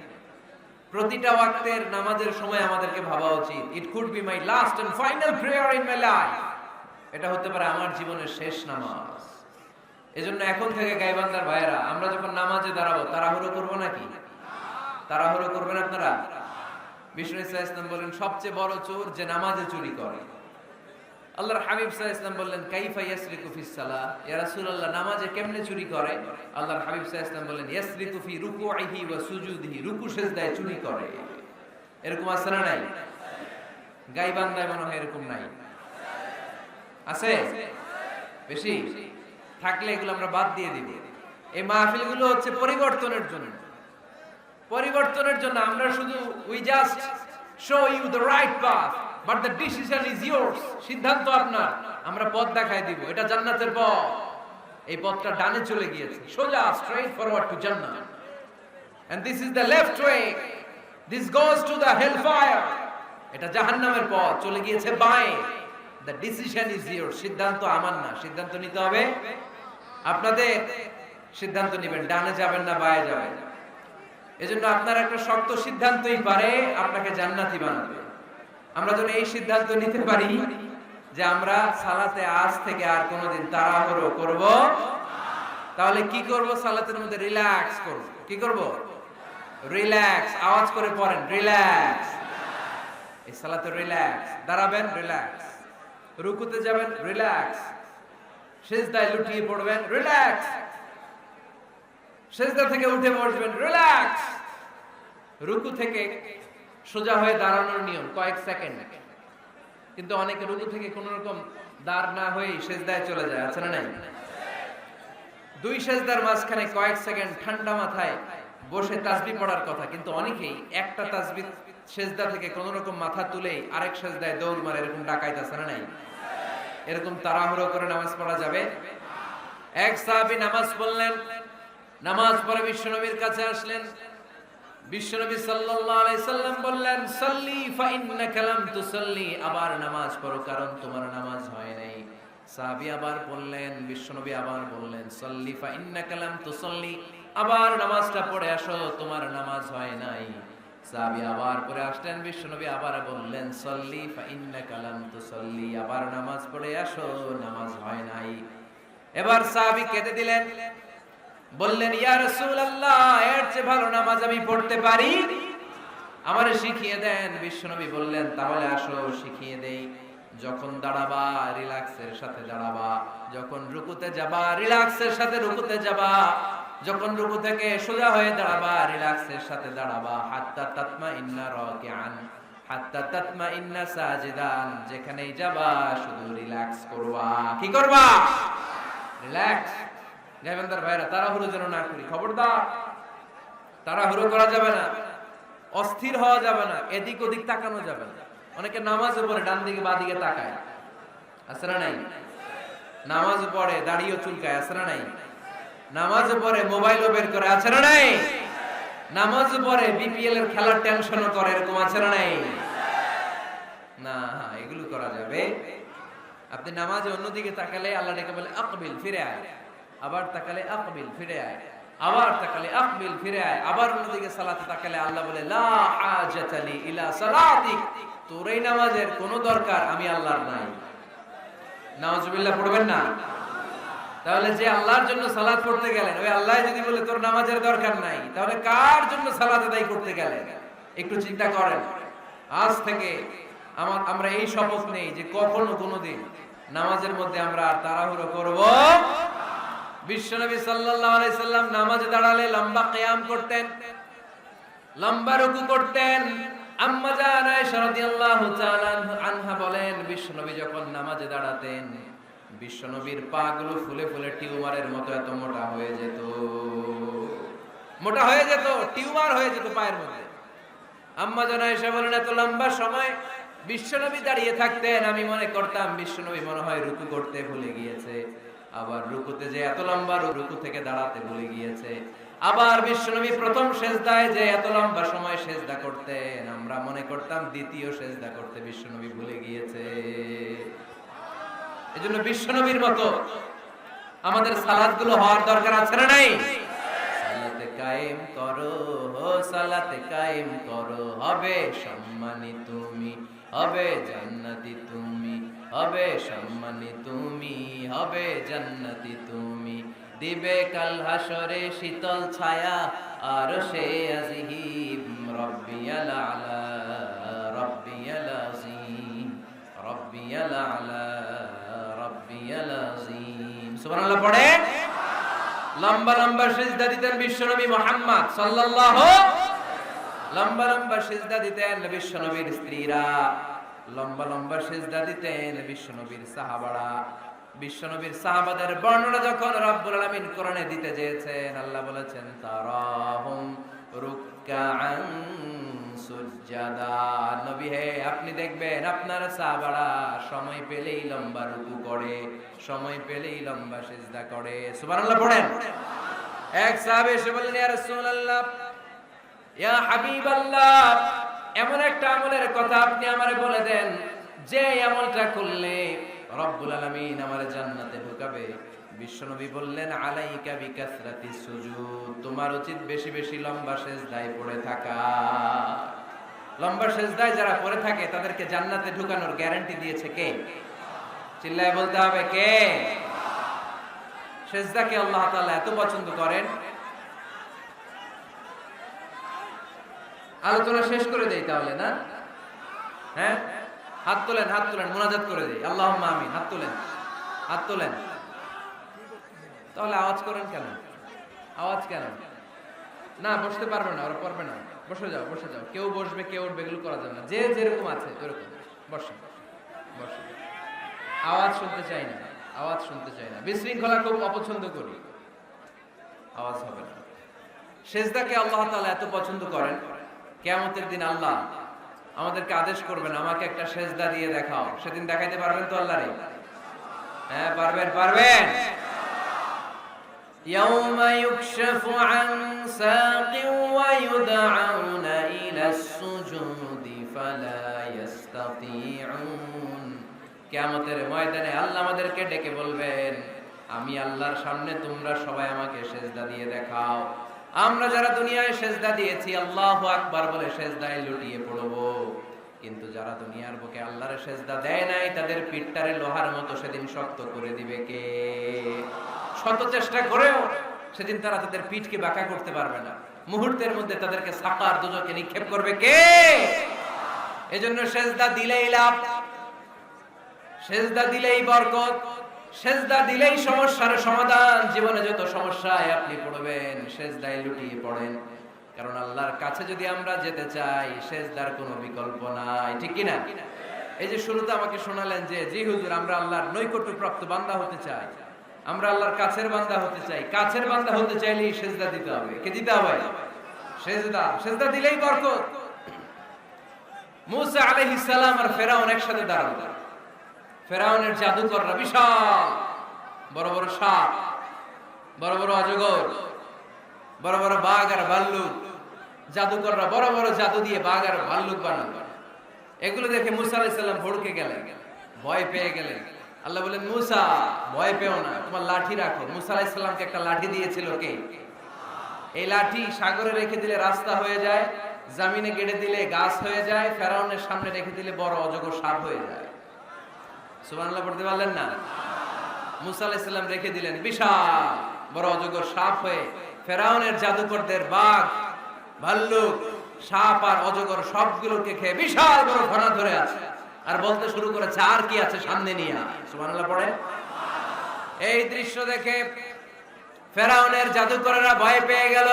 প্রতিটা ওয়াক্তের নামাজের সময় আমাদেরকে ভাবা উচিত, it could be my last and final prayer in my life. এটা হতে পারে আমার জীবনের শেষ নামাজ। এজন্য এখন থেকে গাইবান্দার ভাইয়েরা, আমরা যখন নামাজে দাঁড়াবো তাড়াহুড়ো করবো নাকি? তাড়াহুড়ো করবেন আপনারা? বিষ্ণু সাল্লাল্লাহু আলাইহি ওয়াসাল্লাম বলেন সবচেয়ে বড় চোর যে নামাজে চুরি করে। আল্লাহর হাবিব সাল্লাল্লাহু আলাইহি ওয়াসাল্লাম বললেন কাইফা ইয়াসরিকু ফিস সালাহ, ইয়া রাসূলুল্লাহ নামাজে কেমনে চুরি করে? আল্লাহর হাবিব সাল্লাল্লাহু আলাইহি ওয়াসাল্লাম বললেন ইয়াসরিকু ফি রুকুইহি ওয়া সুজুদিহি, রুকু সিজদায় চুরি করে। এরকম আছে না নাই? গাইবান্দায় মনে হয় এরকম নাই, আছে? বেশি থাকলে এগুলো আমরা বাদ দিয়ে দিব। এই মাহফিলগুলো হচ্ছে পরিবর্তনের জন্য, পরিবর্তনের জন্য। আমরা শুধু we just show you the right path, but the decision is yours. সিদ্ধান্ত আপনার, আমরা পথ দেখাই দিব, এটা জান্নাতের পথ। এই পথটা ডানে চলে গিয়েছে, সোজা স্ট্রেইট ফরওয়ার্ড টু জান্নাত, and this is the left way, this goes to the hell fire. এটা জাহান্নামের পথ, চলে গিয়েছে বাঁয়ে। The decision is yours. সিদ্ধান্ত আমার না, সিদ্ধান্ত নিতে হবে আপনাদের। সিদ্ধান্ত নেবেন, ডানে যাবেন না বাঁয়ে যাবেন। এজন্য আপনার একটা শক্ত সিদ্ধান্তই পারে আপনাকে জান্নাতি বানাবে। আমরা যেন এই সিদ্ধান্ত নিতে পারি যে আমরা সালাতে আজ থেকে আর কোনোদিন তাড়াহুড়ো করব। তাহলে কি করব? সালাতের মধ্যে রিল্যাক্স করব। কি করব? রিল্যাক্স। আওয়াজ করে পড়েন, রিল্যাক্স। এই সালাতে রিল্যাক্স। দাঁড়াবেন, রিল্যাক্স। রুকুতে যাবেন, রিল্যাক্স। সিজদায় লুটিয়ে পড়বেন, রিল্যাক্স। সিজদা থেকে উঠে বসবেন, রিল্যাক্স। রুকু থেকে সোজা হয়ে দাঁড়ানোর নিয়ম কয়েক সেকেন্ড, কিন্তু অনেকে রুকু থেকে কোন রকম দাঁড় না হয়ে সিজদায় চলে যায়, আছে না নাই? 2 সিজদার মাঝখানে কয়েক সেকেন্ড ঠান্ডা মাথায় বসে তাসবিহ পড়ার কথা, কিন্তু অনেকেই একটা তাসবিহ সিজদা থেকে কোন রকম মাথা তুলেই আরেক সিজদায় দৌড় মারে, এরকম ডাকাইত, আছে না নাই? এরকম তাড়াহুড়ো করে নামাজ পড়া যাবে? এক সাহাবী নামাজ পড়লেন, নামাজ পড়ে বিশ্বনবীর কাছে আসলেন। বিশ্বনবী সাল্লাল্লাহু আলাইহি সাল্লাম বললেন সাল্লি ফা ইন্নাকা লাম তুসাল্লি, আবার নামাজ পড়ো কারণ তোমার নামাজ হয় নাই। সাহাবী আবার বললেন, বিশ্বনবী আবার বললেন সাল্লি ফা ইন্নাকা লাম তুসাল্লি, আবার নামাজটা পড়ে আসো তোমার নামাজ হয় নাই। সাহাবী আবার পড়ে আসলেন, বিশ্বনবী আবার বললেন সাল্লি ফা ইন্নাকা লাম তুসাল্লি, আবার নামাজ পড়ে আসো নামাজ হয় নাই। এবার সাহাবী কেঁদে দিলেন, বললেন ইয়া রাসূলুল্লাহ এর চেয়ে ভালো নামাজ আমি পড়তে পারি, আমারে শিখিয়ে দেন। বিশ্বনবী বললেন তাহলে আসো শিখিয়ে দেই। যখন দাঁড়াবা রিল্যাক্সের সাথে দাঁড়াবা, যখন রুকুতে যাবা রিল্যাক্সের সাথে রুকুতে যাবা, যখন রুকু থেকে সোজা হয়ে দাঁড়াবা রিল্যাক্সের সাথে দাঁড়াবা। হাত্তা তাতমাইন্না রাকিআন হাত্তা তাতমাইন্না সাজিদান, যেখানেই যাবা শুধু রিল্যাক্স করবা। কি করবা? রিল্যাক্স। গাইবান্দার ভাইরা তাড়াহুড়ো যেন না করি, খবরদার তাড়াহুড়ো করা যাবে না। অস্থির হওয়া যাবে না, এদিক ওদিক তাকানো যাবে না। অনেকে নামাজে পড়ে ডান দিকে বা দিকে তাকায়, আছে না নাই? নামাজ পড়ে দাড়িও চুলকায়, আছে না নাই? নামাজ পড়ে মোবাইলও বের করে, আছে না নাই? নামাজ পড়ে বিপিএল এর খেলার টেনশনও করে, এরকম আছে না নাই? না, এগুলো করা যাবে। আপনি নামাজে অন্যদিকে তাকালে আল্লাহ ডেকে বলে আকবিল, ফিরে আয়। আবার তাকালে আকবিল, ফিরে আয়। আবার তাকালে আকবিল, ফিরে আয়। আবার অন্যদিকে সালাতে তাকালে আল্লাহ বলে লা হাজাতা লি ইলা সালাতিক, তোর এই নামাজের কোনো দরকার আমি আল্লাহর নাই। নাউজুবিল্লাহ পড়বেন না? তাহলে যে আল্লাহর জন্য সালাত পড়তে গেলেন, ওই আল্লাহ যদি বলে তোর নামাজের দরকার নাই, তাহলে কার জন্য সালাত আদায় করতে গেলেন? একটু চিন্তা করেন। আজ থেকে আমরা এই শপথ নেই যে কখনো কোনোদিন নামাজের মধ্যে আমরা আর তাড়াহুড়ো করব। বিশ্বনবী সাল্লাল্লাহু আলাইহি সাল্লাম নামাজে দাঁড়ালে লম্বা কিয়াম করতেন, লম্বা রুকু করতেন। আম্মা জান আয়েশা রাদিয়াল্লাহু তাআলা আনহা বলেন, বিশ্বনবী যখন নামাজে দাঁড়াতেন, বিশ্বনবীর পা গুলো ফুলে ফুলে টিউমারের মতো এত মোটা হয়ে যেত, মোটা হয়ে যেত, টিউমার হয়ে যেত পায়ের মধ্যে। আম্মা জান আয়েশা বলেন, এত লম্বা সময় বিশ্বনবী দাঁড়িয়ে থাকতেন, আমি মনে করতাম বিশ্বনবী মনে হয় রুকু করতে ভুলে গিয়েছে। আবার রুকুতে যে এত লম্বা, রুকু থেকে দাঁড়াতে ভুলে গিয়েছে। আবার বিশ্বনবী প্রথম সেজদায় যে এত লম্বা সময় সেজদা করতেন, আমরা মনে করতাম দ্বিতীয় সেজদা করতে বিশ্বনবী ভুলে গিয়েছে। এজন্য বিশ্বনবীর মতো আমাদের সালাতগুলো হওয়ার দরকার আছে না নাই? সালাতে কায়েম করো, সালাতে কায়েম করো, হবে সম্মানী তুমি, হবে জান্নাতি তুমি, হবে সম্মানী তুমি, হবে জান্নাতি তুমি। দিবে কাল হাসরে শীতল ছায়া আরশে আজিম, রব্বিয়াল আলা, রব্বিয়াল আযীম, রব্বিয়াল আলা, রব্বিয়াল আযীম। সুবহানাল্লাহ পড়ে। লম্বা লম্বা সিজদা দিতেন বিশ্বনবী মুহাম্মদ সাল্লাল্লাহু, লম্বা লম্বা সিজদা দিতেন বিশ্বনবীর স্ত্রীরা, লম্বা লম্বা সিজদা দিতেন বিশ্বনবীর সাহাবারা। বিশ্বনবীর সাহাবাদের বর্ণনা যখন রব্বুল আলামিন কোরআনে দিতে চেয়েছেন, আল্লাহ বলেছেন তারাহুম রুকআন সুজদা। নবী হে, আপনি দেখবেন আপনার সাহাবারা সময় পেলেই লম্বা রুকু করে, সময় পেলেই লম্বা সিজদা করে। সুবহানাল্লাহ পড়েন। এক সাহাবী এসে বললেন, ইয়া রাসূলুল্লাহ, ইয়া হাবিবাল্লাহ, এমন একটা আমলের কথা আপনি আমারে বলে দেন যে আমলটা করলে রব্বুল আলামিন আমারে জান্নাতে ঢুকাবে। বিশ্বনবী বললেন, আলাইকা বিকাসরাতিস সুজুদ, তোমার উচিত বেশি বেশি লম্বা সিজদায় পড়ে থাকা। লম্বা সিজদায় যারা পড়ে থাকে তাদেরকে জান্নাতে ঢুকানোর গ্যারান্টি দিয়েছে কে? চিল্লায় বলতে হবে কে? সিজদাকে আল্লাহ তাআলা এত পছন্দ করেন। আলোচনা শেষ করে দেই তাহলে, না? হ্যাঁ, হাত তোলেন, হাত তোলেন, মুনাজাত করে দেই। আল্লাহুম্মা আমিন। হাত তোলেন, হাত তোলেন। তাহলে আওয়াজ করেন কেন? আওয়াজ কেন? না, বসতে পারবে না, ওরা পারবে না। বসে যাও, বসে যাও। কেউ বসবে, কেউ উঠবে, এগুলো করা যাবে না। যে যেরকম আছে ওরকম বসে, বসে। আওয়াজ শুনতে চাই না, আওয়াজ শুনতে চাই না। বিশৃঙ্খলা খুব অপছন্দ করি, আওয়াজ হবে না। সিজদাকে আল্লাহ তাআলা এত পছন্দ করেন, কিয়ামতের দিন আল্লাহ আমাদেরকে আদেশ করবেন, আমাকে একটা সিজদা দিয়ে দেখাও। সেদিন দেখাইতে পারবেন তো আল্লাহরে? হ্যাঁ, পারবেন, পারবেন। ইয়াউমা ইউকশাফু আন সাকিন ওয়া ইউদআউনা ইলাস সুজুদি ফালা ইস্তাতিউন। কিয়ামতের ময়দানে আল্লাহ আমাদেরকে ডেকে বলবেন, আমি আল্লাহর সামনে তোমরা সবাই আমাকে সিজদা দিয়ে দেখাও। আমরা যারা দুনিয়ায় সিজদা দিয়েছি আল্লাহু আকবার বলে সিজদায় লুটিয়ে পড়ব, কিন্তু যারা দুনিয়ার বুকে আল্লাহর সিজদা দেয় নাই তাদের পিঠটারে লোহার মতো সেদিন শক্ত করে দিবে কে? শত চেষ্টা করেও সেদিন তারা তাদের পিঠকে বাঁকা করতে পারবে না। মুহূর্তের মধ্যে তাদেরকে সাকার দুজকে নিক্ষেপ করবে কে? এজন্য সিজদা দিলেই লাভ, সিজদা দিলেই বরকত, সিজদা দিলেই সমস্যার সমাধান। জীবনে যত সমস্যায় আপনি পড়বেন সিজদায় লুটিয়ে পড়েন, কারণ আল্লাহর কাছে যদি আমরা যেতে চাই সিজদার কোনো বিকল্প নাই, ঠিক কি না? এই যে শুরুতে আমাকে শোনালেন যে জি হুজুর, আমরা আল্লাহর নৈকট্যপ্রাপ্ত বান্দা হতে চাই, আমরা আল্লাহর কাছের বান্দা হতে চাই। কাছের বান্দা হতে চাইলেই সিজদা দিতে হবে। কে দিতে হবে? সিজদা। সিজদা দিলেই বরকত। মুসা আলাইহিস সালাম আর ফেরাউন একসাথে দাঁড়ালো। ফেরাউনের জাদুকররা বিশাল বড় বড় সাপ, বড় বড় অজগর, বড় বড় বাঘ আর ভাল্লুক, জাদুকররা বড় বড় জাদু দিয়ে বাঘ আর ভাল্লুক বানালো। এগুলো দেখে মুসা আলাইহিস সালাম ভড়কে গেলেন, ভয় পেয়ে গেলেন। আল্লাহ বলেন, মুসা ভয় পেও না, তোমার লাঠি রাখো। মুসা আলাইহিস সালামকে একটা লাঠি দিয়েছিল কে? এই লাঠি সাগরে রেখে দিলে রাস্তা হয়ে যায়, জমিনে গেড়ে দিলে গাছ হয়ে যায়, ফেরাউনের সামনে রেখে দিলে বড় অজগর সাপ হয়ে যায়। সুবহানাল্লাহ পড়তে পারলেন না? মুসা আলাইহিস সালাম রেখে দিলেন, বিশাল বড় অজগর সাপ হয়ে ফেরাউনের জাদুকরদের বাঘ, ভাল্লুক, সাপ আর অজগর সবগুলোকে খেয়ে বিশাল বড় ঘোড়া ধরে আছে আর বলতে শুরু করেছে, আর কি আছে সামনে নিয়ে আয়। সুবহানাল্লাহ পড়ে। এই দৃশ্য দেখে ফেরাউনের জাদুকরেরা ভয় পেয়ে গেল।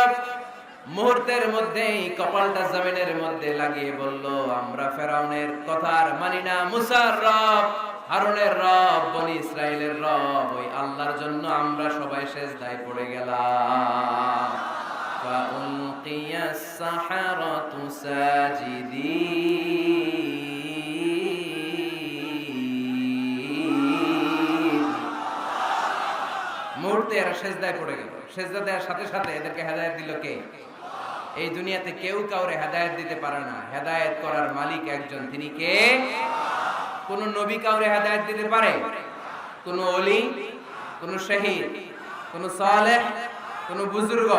মুহূর্তের মধ্যেই কপালটা জমিনের মধ্যে লাগিয়ে বলল, আমরা ফেরাউনের কথা আর মানি না। মুসার রব, হারুনের রব, বনি ইসরাইলের রব, ওই আল্লাহর জন্য আমরা সবাই সিজদায় পড়ে গেলাম। ফাউলকিয়াস সাহারাতু সাজিদিন। মুহূর্তে এরা সিজদায় পড়ে গেল। সিজদা দেওয়ার সাথে সাথে এদেরকে হেদায়েত দিল কে? এই দুনিয়াতে কেউ কাউরে হেদায়েত দিতে পারে না, হেদায়েত করার মালিক একজন, তিনি কে? কোন নবী কাউরে হেদায়েত দিতে পারে? কোন ওলি, কোন শহীদ, কোন সালেহ, কোন বুজুর্গ?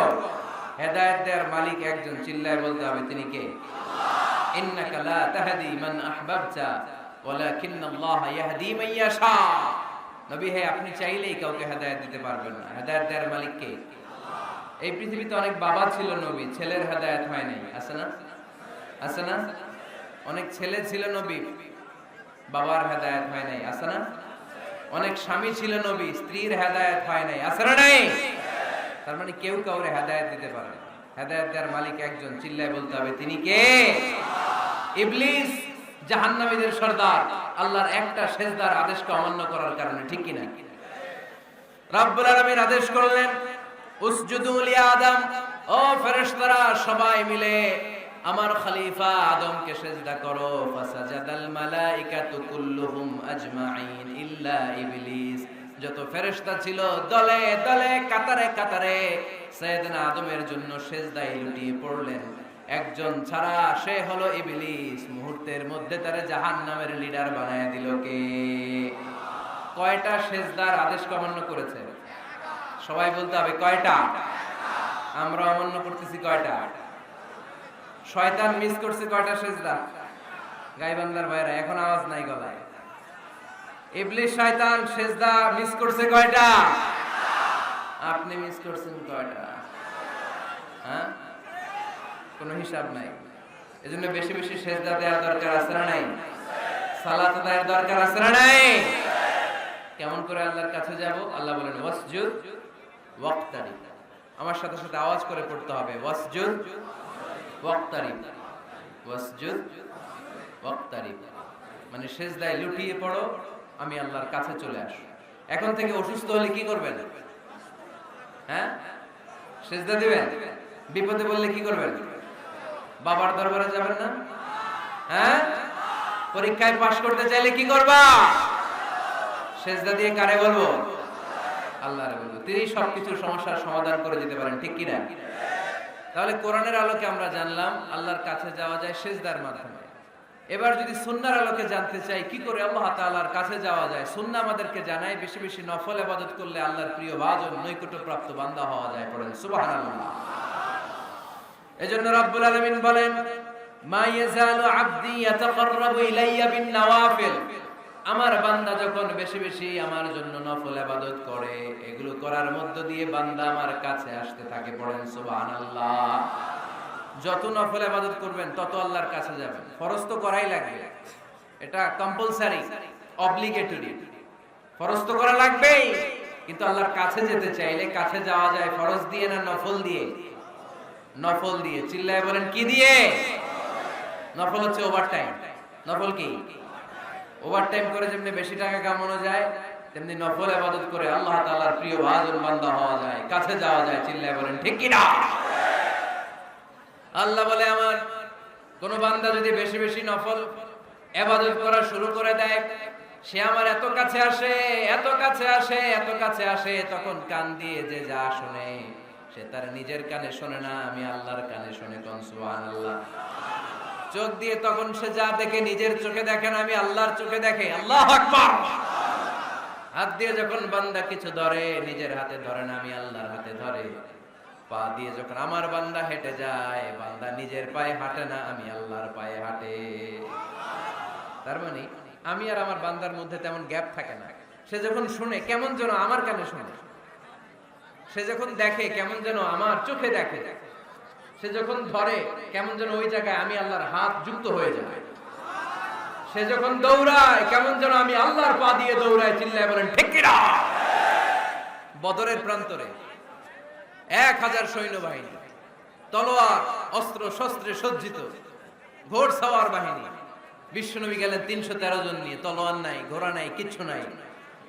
হেদায়েত দেওয়ার মালিক একজন, চিল্লায় বলতে হবে তিনি কে? ইন্নাকা লা তাহদি মান আহবাবতা ওয়ালাকিন্নাল্লাহা ইয়াহদি মান ইয়াশা। নবী হে, আপনি চাইলেই কাউকে হেদায়েত দিতে পারবেন না, হেদায়েত দেওয়ার মালিক কে? এই পৃথিবীতে অনেক বাবা ছিল নবী, ছেলের হেদায়েত হয় নাই, আছে না? আছে না? অনেক ছেলে ছিল নবী, বাবার হেদায়েত হয় নাই, আছে না? অনেক স্বামী ছিল নবী, স্ত্রীর হেদায়েত হয় নাই, আছে না? নাই। তার মানে কেউ কাউরে হেদায়েত দিতে পারে না। হেদায়েত দেওয়ার মালিক একজন, চিল্লায় বলতে হবে তিনি কে? ইবলিস জাহান্নামীদের সর্দার, আল্লাহর একটা সিজদার আদেশকে অমান্য করার কারণে, ঠিক কি না? রব্বুল আলামিন আদেশ করলেন, উসজুদু লি আদম, ও ফেরেশতারা সবাই মিলে আমার খলিফা আদমকে সিজদা করো। ফাসাজাদাল মালাইকাতু কুল্লুহুম আজমাইন ইল্লা ইবলিস। যত ফেরেশতা ছিল দলে দলে, কাতারে কাতারে সাইয়েদনা আদমের জন্য সিজদায় লুটিয়ে পড়লেন। একজন ছাড়া, সে হলো ইবলিস। মুহূর্তের মধ্যে তারে জাহান্নামের লিডার বানায় দিল কে? কয়টা সিজদার আদেশ অমান্য করেছে? সবাই বলতে হবে কয়টা? আমরা অমান্য করতেছি কয়টা? শয়তান মিস করছে কয়টা সিজদা? গাইবান্দার ভাইরা এখন আওয়াজ নাই গলায়। ইবলিস শয়তান সিজদা মিস করছে কয়টা? আপনি মিস করছেন কয়টা? হ্যাঁ, কোনো হিসাব নাই। এজন্য বেশি বেশি সিজদা দেওয়ার দরকার আছে না নাই? সালাত দেওয়ার দরকার আছে না নাই? কেমন করে আল্লাহর কাছে যাব? আল্লাহ বলেন ওয়াসজুদ ওয়াক্তারিব। আমার সাথে সাথে আওয়াজ করে পড়তে হবে, ওয়াসজুদ ওয়াক্তারিব, ওয়াসজুদ ওয়াক্তারিব। মানে সিজদায় লুটিয়ে পড়ো, আমি আল্লাহর কাছে চলে আসো। এখন থেকে অসুস্থ হলে কি করবেন? হ্যাঁ, সিজদা দিবেন। বিপদে বললে কি করবেন? বাবার দরবারে যাবেন না? হ্যাঁ, পরীক্ষায় পাশ করতে চাইলে কি করবা? সিজদা দিয়ে কারে বলবো? আল্লাহরে বলবো। তিনি সবকিছুর সমস্যার সমাধান করে দিতে পারেন, ঠিক কি না? তাহলে কোরআনের আলোকে আমরা জানলাম আল্লাহর কাছে যাওয়া যায় সিজদার মাধ্যমে। এবার যদি সুন্নাহর আলোকে জানতে চাই কি করে আল্লাহ তাআলার কাছে যাওয়া যায়, সুন্নাহ আমাদেরকে জানায় বেশি বেশি নফল ইবাদত করলে আল্লাহর প্রিয় ভাজন নৈকট্যপ্রাপ্ত বান্দা হওয়া যায়। পড়েন সুবহানাল্লাহ। এজন্য রব্বুল আলামিন বলেন, মা ইয়াজালু আবদি ইয়াতাকাররাবু ইলাইয়া বিন নওয়াফিল। আমার বান্দা যখন বেশি বেশি আমার জন্য নফল ইবাদত করে, এগুলো করার মধ্য দিয়ে বান্দা আমার কাছে আসতে থাকে। পড়েন সুবহানাল্লাহ। যত নফল ইবাদত করবেন তত আল্লাহর কাছে যাবেন। ফরজ তো করাই লাগবে, এটা কম্পালসারি, অব্লিগেটরি। ফরজ তো করা লাগবেই, কিন্তু আল্লাহর কাছে যেতে চাইলে কাছে যাওয়া যায় ফরজ দিয়ে না নফল দিয়ে? নফল দিয়ে। চিল্লায় বলেন কি দিয়ে? নফল হচ্ছে ওভারটাইম। নফল কি? ওভারটাইম করে যেমনি বেশি টাকা কামানো যায়, তেমনি নফল ইবাদত করে আল্লাহ তাআলার প্রিয় ভাজন বান্দা হওয়া যায়, কাছে যাওয়া যায়। চিল্লায় বলেন ঠিক কি না? আল্লাহ বলে, আমার কোন বান্দা যদি বেশি বেশি নফল ইবাদত করা শুরু করে দেয়, সে আমার এত কাছে আসে, এত কাছে আসে, এত কাছে আসে, তখন কান দিয়ে যে যা শুনে সে তার নিজের কানে শোনে না, আমি আল্লাহর কানে শুনে। কোন সুবহানাল্লাহ। চোখ দিয়ে তখন সে যা দেখে নিজের চোখে দেখে না, আমি আল্লাহর চোখে দেখে। আল্লাহু আকবার। হাত দিয়ে যখন বান্দা কিছু ধরে, নিজের হাতে ধরে না, আমি আল্লাহর হাতে ধরে। পা দিয়ে যখন আমার বান্দা হেঁটে যায়, বান্দা নিজের পায়ে হাঁটে না, আমি আল্লাহর পায়ে হাঁটে। তার মানে আমি আর আমার বান্দার মধ্যে তেমন গ্যাপ থাকে না। সে যখন শুনে কেমন যেন আমার কানে শুনে, সে যখন দেখে কেমন যেন আমার চোখে দেখে, সে যখন ধরে কেমন যেন ওই জায়গায় আমি আল্লাহর হাত যুক্ত হয়ে যায়, সে যখন দৌড়ায় কেমন যেন আমি আল্লাহর পা দিয়ে দৌড়ায়। চিল্লায় বলেন ঠিক কিনা? বদরের প্রান্তরে 1000 সৈন্যবাহিনী, তলোয়ার অস্ত্র শস্ত্রে সজ্জিত, ঘোড়সাওয়ার বাহিনী। বিশ্বনবী গেলেন 313 জন নিয়ে, তলোয়ার নাই, ঘোড়া নাই, কিচ্ছু নাই।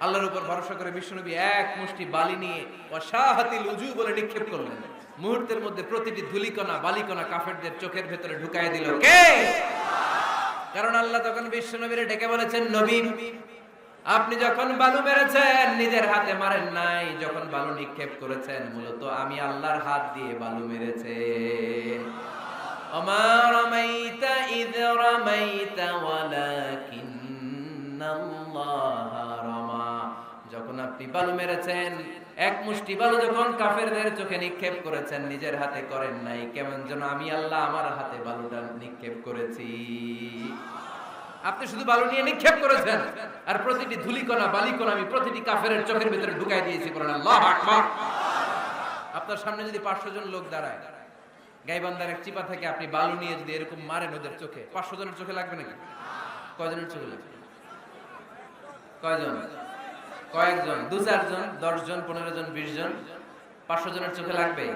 আল্লাহর উপর ভরসা করে বিশ্বনবী এক মুষ্টি বালি নিয়ে ওয়াশাহাতিল উজু বলে নিক্ষেপ করলেন। মুহূর্তের মধ্যে প্রতিটি ধুলিকণা বালিকণা কাফেরদের চোখের ভেতরে ঢুকায় দিল কে? কারণ আল্লাহ তখন বিশ্বনবীরে ডেকে বলেছেন, নবী আপনি যখন বালু মেরেছেন নিজের হাতে মারেন নাই, যখন বালু নিক্ষেপ করেছেন মূলত আমি আল্লাহর হাত দিয়ে বালু মেরেছেন। ওমা রামাইতা ইয রামাইতা ওয়ালাকিন্নাল্লাহা রামা। যখন আপনি বালু মেরেছেন, এক মুষ্টি বালু যখন কাফেরদের চোখে নিক্ষেপ করেছেন, নিজের হাতে করেন নাই, কেমন যেন আমি আল্লাহ আমার হাতে বালুটা নিক্ষেপ করেছি। আপনি শুধু বালু নিয়ে নিক্ষেপ করেছেন, আর প্রতিটি ধুলিকণা বালিকণা আমি প্রতিটি কাফেরের চোখের ভিতরে ঢুকাই দিয়েছি। বলেন আল্লাহু আকবার। আপনার সামনে যদি 500 জন লোক দাঁড়ায়, গাইবান্ধার এক চিপা থেকে আপনি বালু নিয়ে যদি এরকম মারেন ওদের চোখে, 500 জনের চোখে লাগবে নাকি? কয়জনের চোখে লাগবে? কয়জন? কয়েকজন, 2-4 জন, 10 জন, 15 জন, 20 জন, 500 জনের চোখে লাগবে।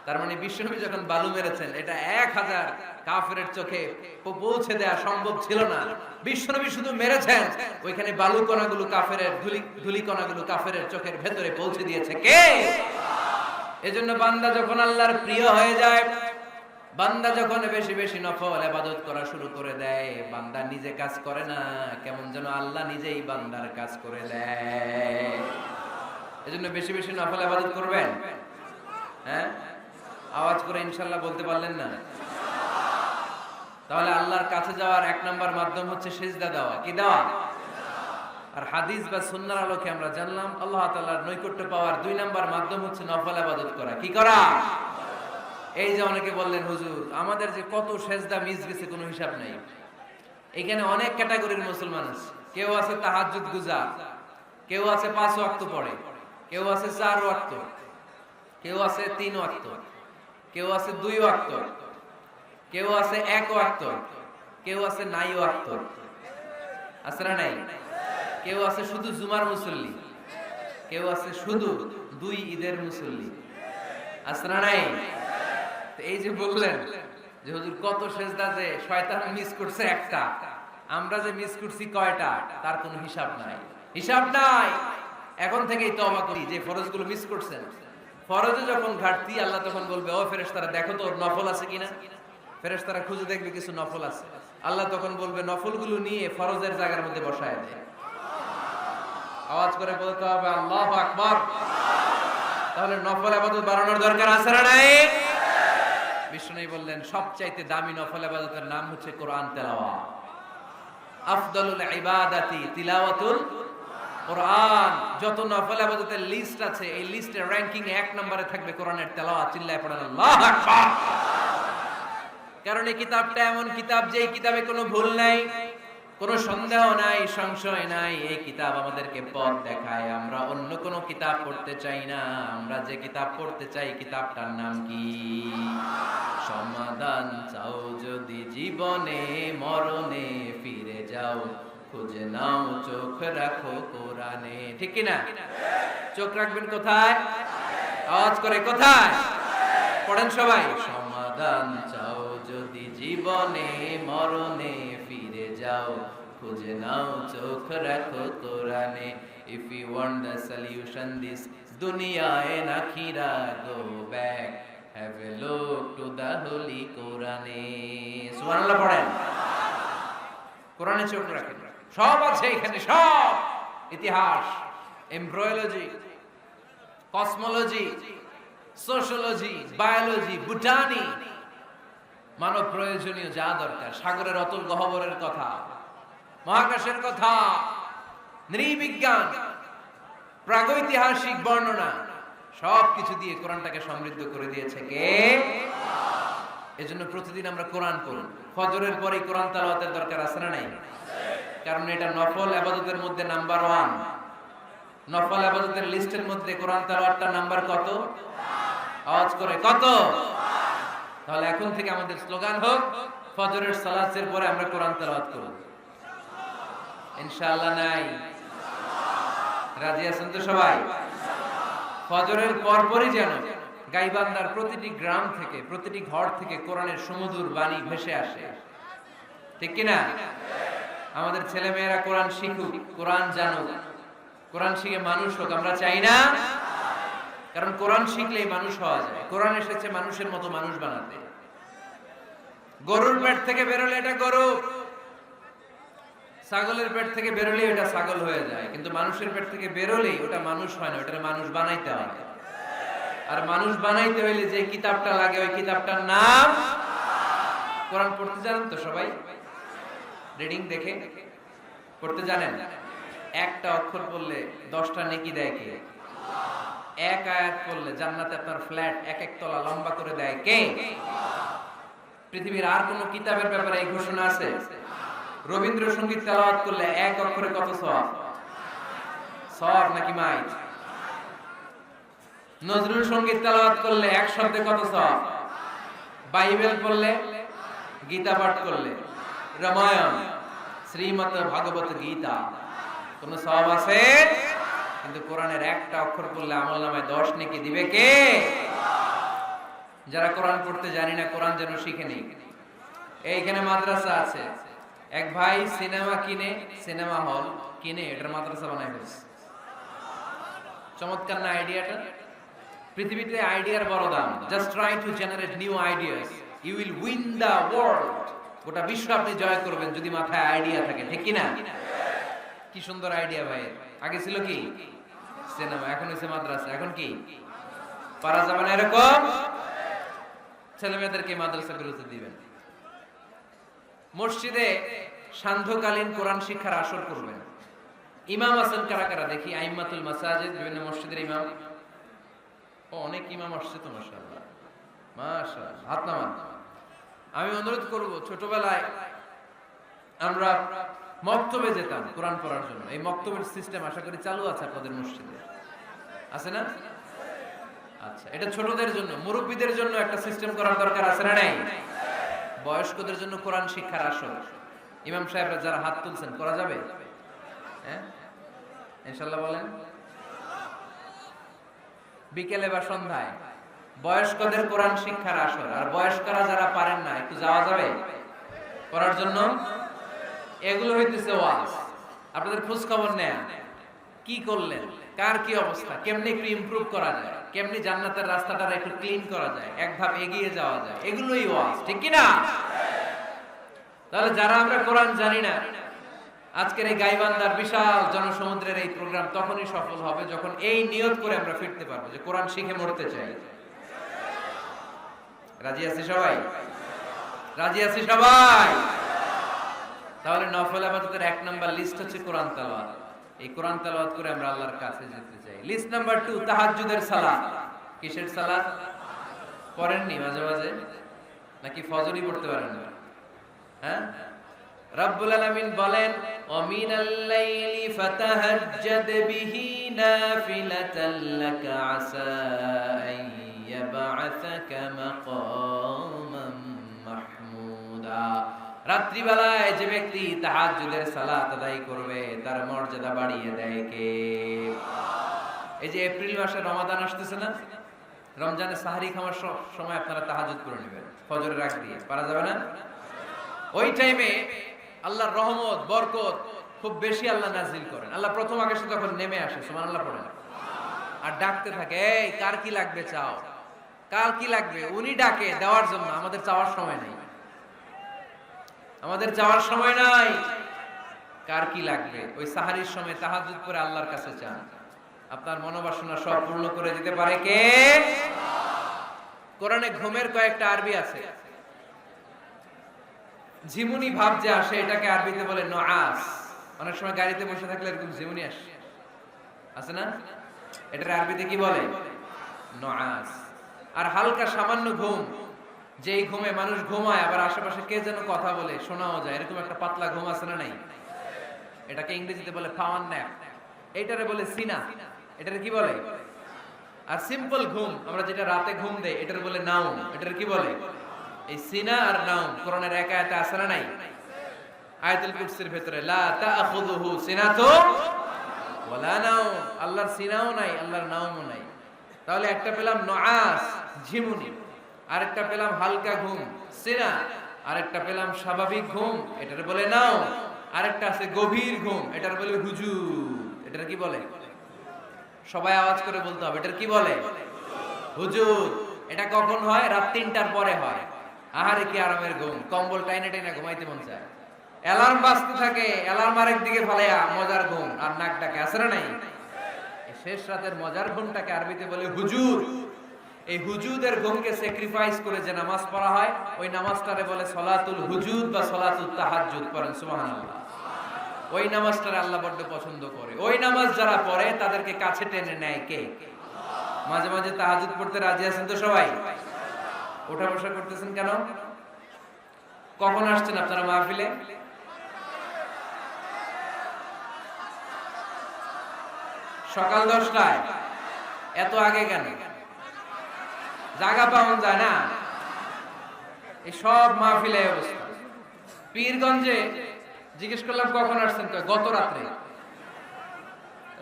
তার মানে বিশ্বনবী যখন বালু মেরেছেন, এটা 1000 কাফেরের চোখে পৌঁছে দেওয়া সম্ভব ছিল না। বিশ্বনবী শুধু মেরেছেন, ওইখানে বালু কণাগুলো কাফেরের ধুলি কণাগুলো কাফেরের চোখের ভেতরে পৌঁছে দিয়েছে কে? এজন্য বান্দা যখন আল্লাহর প্রিয় হয়ে যায়, বান্দা যখন বেশি বেশি নফল ইবাদত করা শুরু করে দেয়, বান্দা নিজে কাজ করে না, কেমন যেন আল্লাহ নিজেই বান্দার কাজ করে দেয়। এজন্য বেশি বেশি নফল ইবাদত করবেন। হ্যাঁ, আওয়াজ করে ইনশাআল্লাহ বলতে পারলেন না? তাহলে আল্লাহর কাছে যাওয়ার 1 নাম্বার মাধ্যম হচ্ছে সিজদা দেওয়া। কি দেওয়া? আর হাদিস বা সুন্নাহর আলোকে আমরা জানলাম আল্লাহ তাআলার নৈকট্য পাওয়ার 2 নাম্বার মাধ্যম হচ্ছে নফল ইবাদত করা। কি করা? এই যে অনেকে বললেন হুজুর আমাদের যে কত সেজদা মিস গেছে কোনো হিসাব নেই। এখানে অনেক ক্যাটাগরির মুসলমান আছে। কেউ আছে তাহাজ্জুদ গুজার, কেউ আছে 5 ওয়াক্ত পড়ে, কেউ আছে 4 ওয়াক্ত, কেউ আছে 3 ওয়াক্ত, কেউ আছে 2 ওয়াক্ত, কেউ আছে 1 ওয়াক্ত, কেউ আছে নাই ওয়াক্ত। আছে না নাই? কেউ আছে শুধু জুমার মুসল্লি, কেউ আছে শুধু 2 ঈদের মুসল্লি। আছে না নাই? এই যে বললেন যে হুজুর কত সেজদা যে শয়তান মিস করছে একটা, আমরা যে মিস করছি কয়টা তার কোনো হিসাব নাই। হিসাব নাই। এখন থেকেই তওবা করি যে ফরজগুলো মিস করছেন। ফরজে যখন ঘাটতি আল্লাহ তখন বলবে ও ফেরেশতারা দেখো তো ওর নফল আছে কিনা। ফেরেশতারা খুঁজে দেখবে কিছু নফল আছে, আল্লাহ তখন বলবে নফলগুলো নিয়ে ফরজের জায়গার মধ্যে বসায় দেয়। আওয়াজ করে বলতে হবে আল্লাহু আকবার। তাহলে নফল ইবাদত বাড়ানোর দরকার আছে না নাই? বিষ্ণু বললেন সবচাইতে দামি নফল ইবাদতের নাম হচ্ছে কোরআন তেলাওয়াত। আফদালুল ইবাদাতি তিলাওয়াতুল কোরআন। যত নফল ইবাদতের লিস্ট আছে এই লিস্টের র‍্যাঙ্কিং 1 নম্বরে থাকবে কোরআনের তেলাওয়াত। চিল্লায়ে পড়েন আল্লাহু আকবার। কারণ এই কিতাবটা এমন কিতাব যে এই কিতাবে কোনো ভুল নাই, কোনো সন্দেহ নাই, সংশয় নাই। এই কিতাব আমাদেরকে পথ দেখায়। আমরা অন্য কোনো কিতাব পড়তে চাই না। আমরা যে কিতাব পড়তে চাই কিতাবটার নাম কি? সমাধান চাও যদি জীবনে মরণে ফিরে যাও, খুঁজে নাও চোখ রাখো কোরআনে। ঠিক কি না? চোখ রাখবেন কোথায়? আওয়াজ করে কোথায়? পড়েন সবাই। সমাধান চাও যদি জীবনে মরণে ফিরে যাও, খুঁজে নাও চোখ রাখো কোরআনে। If you want the solution this dunya and akhirah, go back, have a look to the holy Quran. সুবহানাল্লাহ পড়েন। কোরআনে চোখ রাখেন, সব আছে এখানে, সব ইতিহাস, embryology, cosmology, sociology, biology, botany, মানব প্রয়োজনীয় যা দরকার, সাগরের অতল গহ্বরের কথা, মহাকাশের কথা, নৃবিজ্ঞান, প্রাগৈতিহাসিক বর্ণনা, সবকিছু দিয়ে কোরআনটাকে সমৃদ্ধ করে দিয়েছে কে? এজন্য প্রতিদিন আমরা কোরআন পড়ি। ফজরের পরে কোরআন তেলাওয়াতের দরকার আছে না নাই? কারণ এটা নফল ইবাদতের মধ্যে নাম্বার 1। নফল ইবাদতের লিস্টের মধ্যে কোরআন তেলাওয়াতটা নাম্বার কত? আওয়াজ করে কত? তাহলে এখন থেকে আমাদের স্লোগান হোক, ফজরের সালাতের পরে আমরা কোরআন তেলাওয়াত করব ইনশাআল্লাহ। নাই? রাজি আছেন তো সবাই? ফজরের পরপরই যেন গাইবান্ধার প্রতিটি গ্রাম থেকে, প্রতিটি ঘর থেকে কোরআনের সুমধুর বাণী ভেসে আসে, ঠিক কিনা? আমাদের ছেলে মেয়েরা কোরআন শিখুক, কোরআন জানুক, কোরআন শিখে মানুষ হোক, আমরা চাই না? কারণ কোরআন শিখলেই মানুষ হওয়া যায়। কোরআন এসেছে মানুষের মতো মানুষ বানাতে। গরুর পেট থেকে বেরোলে এটা গরু, ছাগলের পেট থেকে বেরোলেই ওটা ছাগল হয়ে যায়, কিন্তু মানুষের পেট থেকে বেরোলেই ওটা মানুষ হয় না, ওটা মানুষ বানাইতে হয়। আর মানুষ বানাইতে হইলে যে কিতাবটা লাগে ওই কিতাবটার নাম কোরআন। পড়তে জানেন তো সবাই? রিডিং দেখে পড়তে জানেন? একটা অক্ষর পড়লে 10টা নেকি দেয় কে? এক আয়াত পড়লে জান্নাতে আপনার ফ্ল্যাট এক এক তলা লম্বা করে দেয় কে? পৃথিবীর আর কোন কিতাবের ব্যাপারে এই ঘোষণা আছে? রবীন্দ্রসঙ্গীত তেলাওয়াত করলে এক অক্ষরে কত সওয়াব? সওয়াব নাকি মাইট? নজরুল সঙ্গীত তেলাওয়াত করলে এক শব্দে কত সওয়াব? বাইবেল পড়লে, গীতা পাঠ করলে, রামায়ণ, শ্রীমদ্ ভাগবত গীতা, কোন সওয়াব আছে? কিন্তু কোরআনের একটা অক্ষর পড়লে আমলনামায় 10 নেকি দিবে কে? যারা কোরআন পড়তে জানি না, কোরআন যেন শিখে নেই। এইখানে মাদ্রাসা আছে, এক ভাই সিনেমা কিনে, সিনেমা হল কিনে এটার মাদ্রাসা বানায় ফেলছে। চমৎকার না আইডিয়াটা? পৃথিবীতে আইডিয়ার বড় দাম। Just try to generate new ideas, you will win the world. গোটা বিশ্ব আপনি জয় করবেন যদি মাথায় আইডিয়া থাকে, ঠিক কি না? কি সুন্দর আইডিয়া ভাই। আগে ছিল কি? সিনেমা, এখন হচ্ছে মাদ্রাসা। এখন কি পারা যাবে না এরকম? ছেলে মেয়েদেরকে মাদ্রাসা গুলোতে দিবেন। মসজিদে সান্ধ্যকালীন কোরআন শিক্ষার আসর করবেন। ইমাম আছেন কারা কারা দেখি? আইম্মাতুল মাসাজিদ, বিভিন্ন মসজিদের ইমাম। ও, অনেক ইমাম আসছে তো, মাশাআল্লাহ মাশাআল্লাহ, হাত নামান। আমি অনুরোধ করব, ছোটবেলায় আমরা মক্তবে যেতাম কোরআন পড়ার জন্য। এই মক্তবের সিস্টেম আশা করি চালু আছে আপনাদের মসজিদে, আছে না? আচ্ছা, এটা ছোটদের জন্য। মুরব্বীদের জন্য একটা সিস্টেম করার দরকার আছে না নাই? বয়স্কদের জন্য কোরআন শিক্ষার আসর। ইমাম সাহেবরা যারা হাত তুলছেন, করা যাবে? হ্যাঁ, ইনশাআল্লাহ বলেন। বিকেলে বা সন্ধ্যায় বয়স্কদের কোরআন শিক্ষার আসর। আর বয়স্করা যারা পারেন না, একটু যাওয়া যাবে করার জন্য? এগুলো হইতেছে ওয়াজ। আপনাদের খোঁজ খবর নেয়া, কি করলেন, কার কি অবস্থা, কেমনে একটু ইমপ্রুভ করা যায়, কেমনে জান্নাতের রাস্তাটা একটু ক্লিন করা যায়, এক ধাপ এগিয়ে যাওয়া যায়, এগুলোই ওয়াজ, ঠিক কি না? তাহলে যারা আমরা কোরআন জানি না, আজকের এই গাইবান্ধার বিশাল জনসমুদ্রের এই প্রোগ্রাম তখনই সফল হবে যখন এই নিয়ত করে আমরা ফিরতে পারবো যে কোরআন শিখে মরতে চাই। রাজি আছি সবাই? রাজি আছি সবাই? তাহলে নফল ইবাদতের 1 নাম্বার লিস্ট হচ্ছে কোরআন তেলাওয়াত। এই কোরআন তেলাওয়াত করে আমরা আল্লাহর কাছে যেতে চাই। লিস্ট নাম্বার 2, তাহাজ্জুদের সালাত। কিসের সালাত? পড়েননি মাঝে মাঝে নাকি ফজরই পড়তে পারেন না? হ্যাঁ, রব্বুল আলামিন বলেন, ওয়া মিনাল লাইলি ফাতাহাজ্জাদ বিহি নাফিলাতাল লাকা আসা আন ইয়াবআসাকা মাকামান মাহমুদা। রাত্রিবেলায় যে ব্যক্তি তাহাজ্জুদের সালাত আদায় করবে তার মর্যাদা বাড়িয়ে দেয় কে? এই যে এপ্রিল মাসে রমাদান আসতেছে না, রমজানে সাহরি খাওয়ার সময় আপনারা তাহাজ্জুদ করে নেবেন ফজরের আগ দিয়ে, পারা যাবে না? ওই টাইমে আল্লাহর রহমত, বরকত খুব বেশি আল্লাহ নাজিল করেন। আল্লাহ প্রথম আকাশে তখন নেমে আসে, সুবহানাল্লাহ পড়েন, আর ডাকতে থাকে, এই কার কি লাগবে চাও, কার কি লাগবে। উনি ডাকে দেওয়ার জন্য, আমাদের চাওয়ার সময় নেই। আমাদের যাওয়ার সময় নাই। কার কি লাগবে? ওই সাহারির সময় তাহাজ্জুদ করে আল্লাহর কাছে চান, আপনার মনোবাসনা সব পূর্ণ করে দিতে পারে কে? কোরআনে ঘুমের কয়েকটা আরবি আছে। ঝিমুনি ভাব যে আসে এটাকে আরবিতে বলে নুআস। অনেক সময় গাড়িতে বসে থাকলে এরকম ঝিমুনি আসে, আছে না? এটার আরবিতে কি বলে? নুআস। আর হালকা সামান্য ঘুম, যেই ঘুমে মানুষ ঘুমায় আবার আশেপাশে কে যেন কথা বলে শোনাও যায়, এরকম একটা পাতলা ঘুম আছে না নাই? এটাকে ইংরেজিতে বলে পাওয়ার ন্যাপ, এটারে বলে সিনা। এটারে কি বলে? আর সিম্পল ঘুম আমরা যেটা রাতে ঘুম দেই এটারে বলে নাউম। এটারে কি বলে? এই সিনা আর নাউম কোরআনের এক আয়াতে আছে না নাই? আয়াতুল কুরসির ভিতরে লা তাখুযুহু সিনাতু ওয়ালা নাউম, আল্লাহর সিনাও নাই, আল্লাহর নাউমও নাই। তাহলে একটা পেলাম নুআস ঝিমুনি, আরেকটা পেলাম হালকা ঘুম সিনা, আরেকটা পেলাম স্বাভাবিক ঘুম এটারে বলে নাউম, আরেকটা আছে গভীর ঘুম এটার বলে হুজুর। এটার কি বলে? সবাই আওয়াজ করে বলতে হবে, এটার কি বলে? হুজুর। এটা কখন হয়? রাত ৩টার পরে হয়। আহারে কি আরামের ঘুম, কম্বল টাইনে টাইনে ঘুমাইতে মন চায়, অ্যালার্ম বাজতে থাকে, অ্যালার্ম আরেক দিকে ফালাইয়া মজার ঘুম আর নাক ডাকে, আছে না নাই? শেষ রাতের মজার ঘুমটাকে আরবিতে বলে হুজুর। এই হুজুদের ঘুমকে স্যাক্রিফাইস করে যে নামাজ পড়া হয় ওই নামাজটারে বলে সলাতুল হুজুদ বা সলাতুল তাহাজ্জুদ। পড়েন সুবহানাল্লাহ। ওই নামাজটারে আল্লাহ বড্ড পছন্দ করে। ওই নামাজ যারা পড়ে তাদেরকে কাছে টেনে নেয় কে? মাঝে মাঝে তাহাজ্জুদ পড়তে রাজি আছেন তো সবাই? ওঠা বসা করতেছেন কেন? কখন আসছেন আপনারা মাহফিলে? সকাল 10টায়। এত আগে কেন? জায়গা পাওয়া যায় না। এই সব মাহফিলে অবস্থা। পীরগঞ্জে জিজ্ঞেস করলাম কখন আসছেন, গত রাত্রে।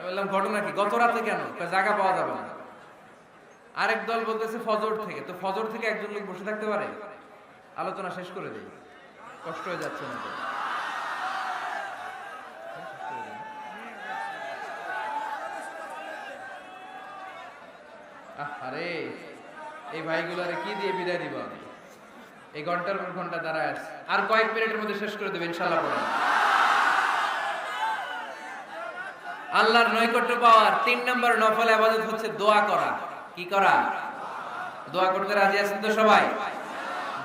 বললাম ঘটনা কি? গত রাতে কেন? জায়গা পাওয়া যাবে না। আরেক দল বলতেছে ফজর থেকে। তো ফজর থেকে একজন লোক বসে থাকতে পারে? আলোচনা শেষ করে দেই, কষ্ট হয়ে যাচ্ছে না? আরে এই ভাইগুলারে কি দিয়ে বিদায় দিব আমি? এই ঘন্টার পর ঘন্টা দাঁড়ায় আছে, আর কয়েক মিনিটের মধ্যে শেষ করে দেবে ইনশাআল্লাহ। পড়েন। আল্লাহর নৈকট্য পাওয়ার ৩ নম্বর নফল ইবাদত হচ্ছে দোয়া করা। কি করা? দোয়া করতে রাজি আছেন তো সবাই?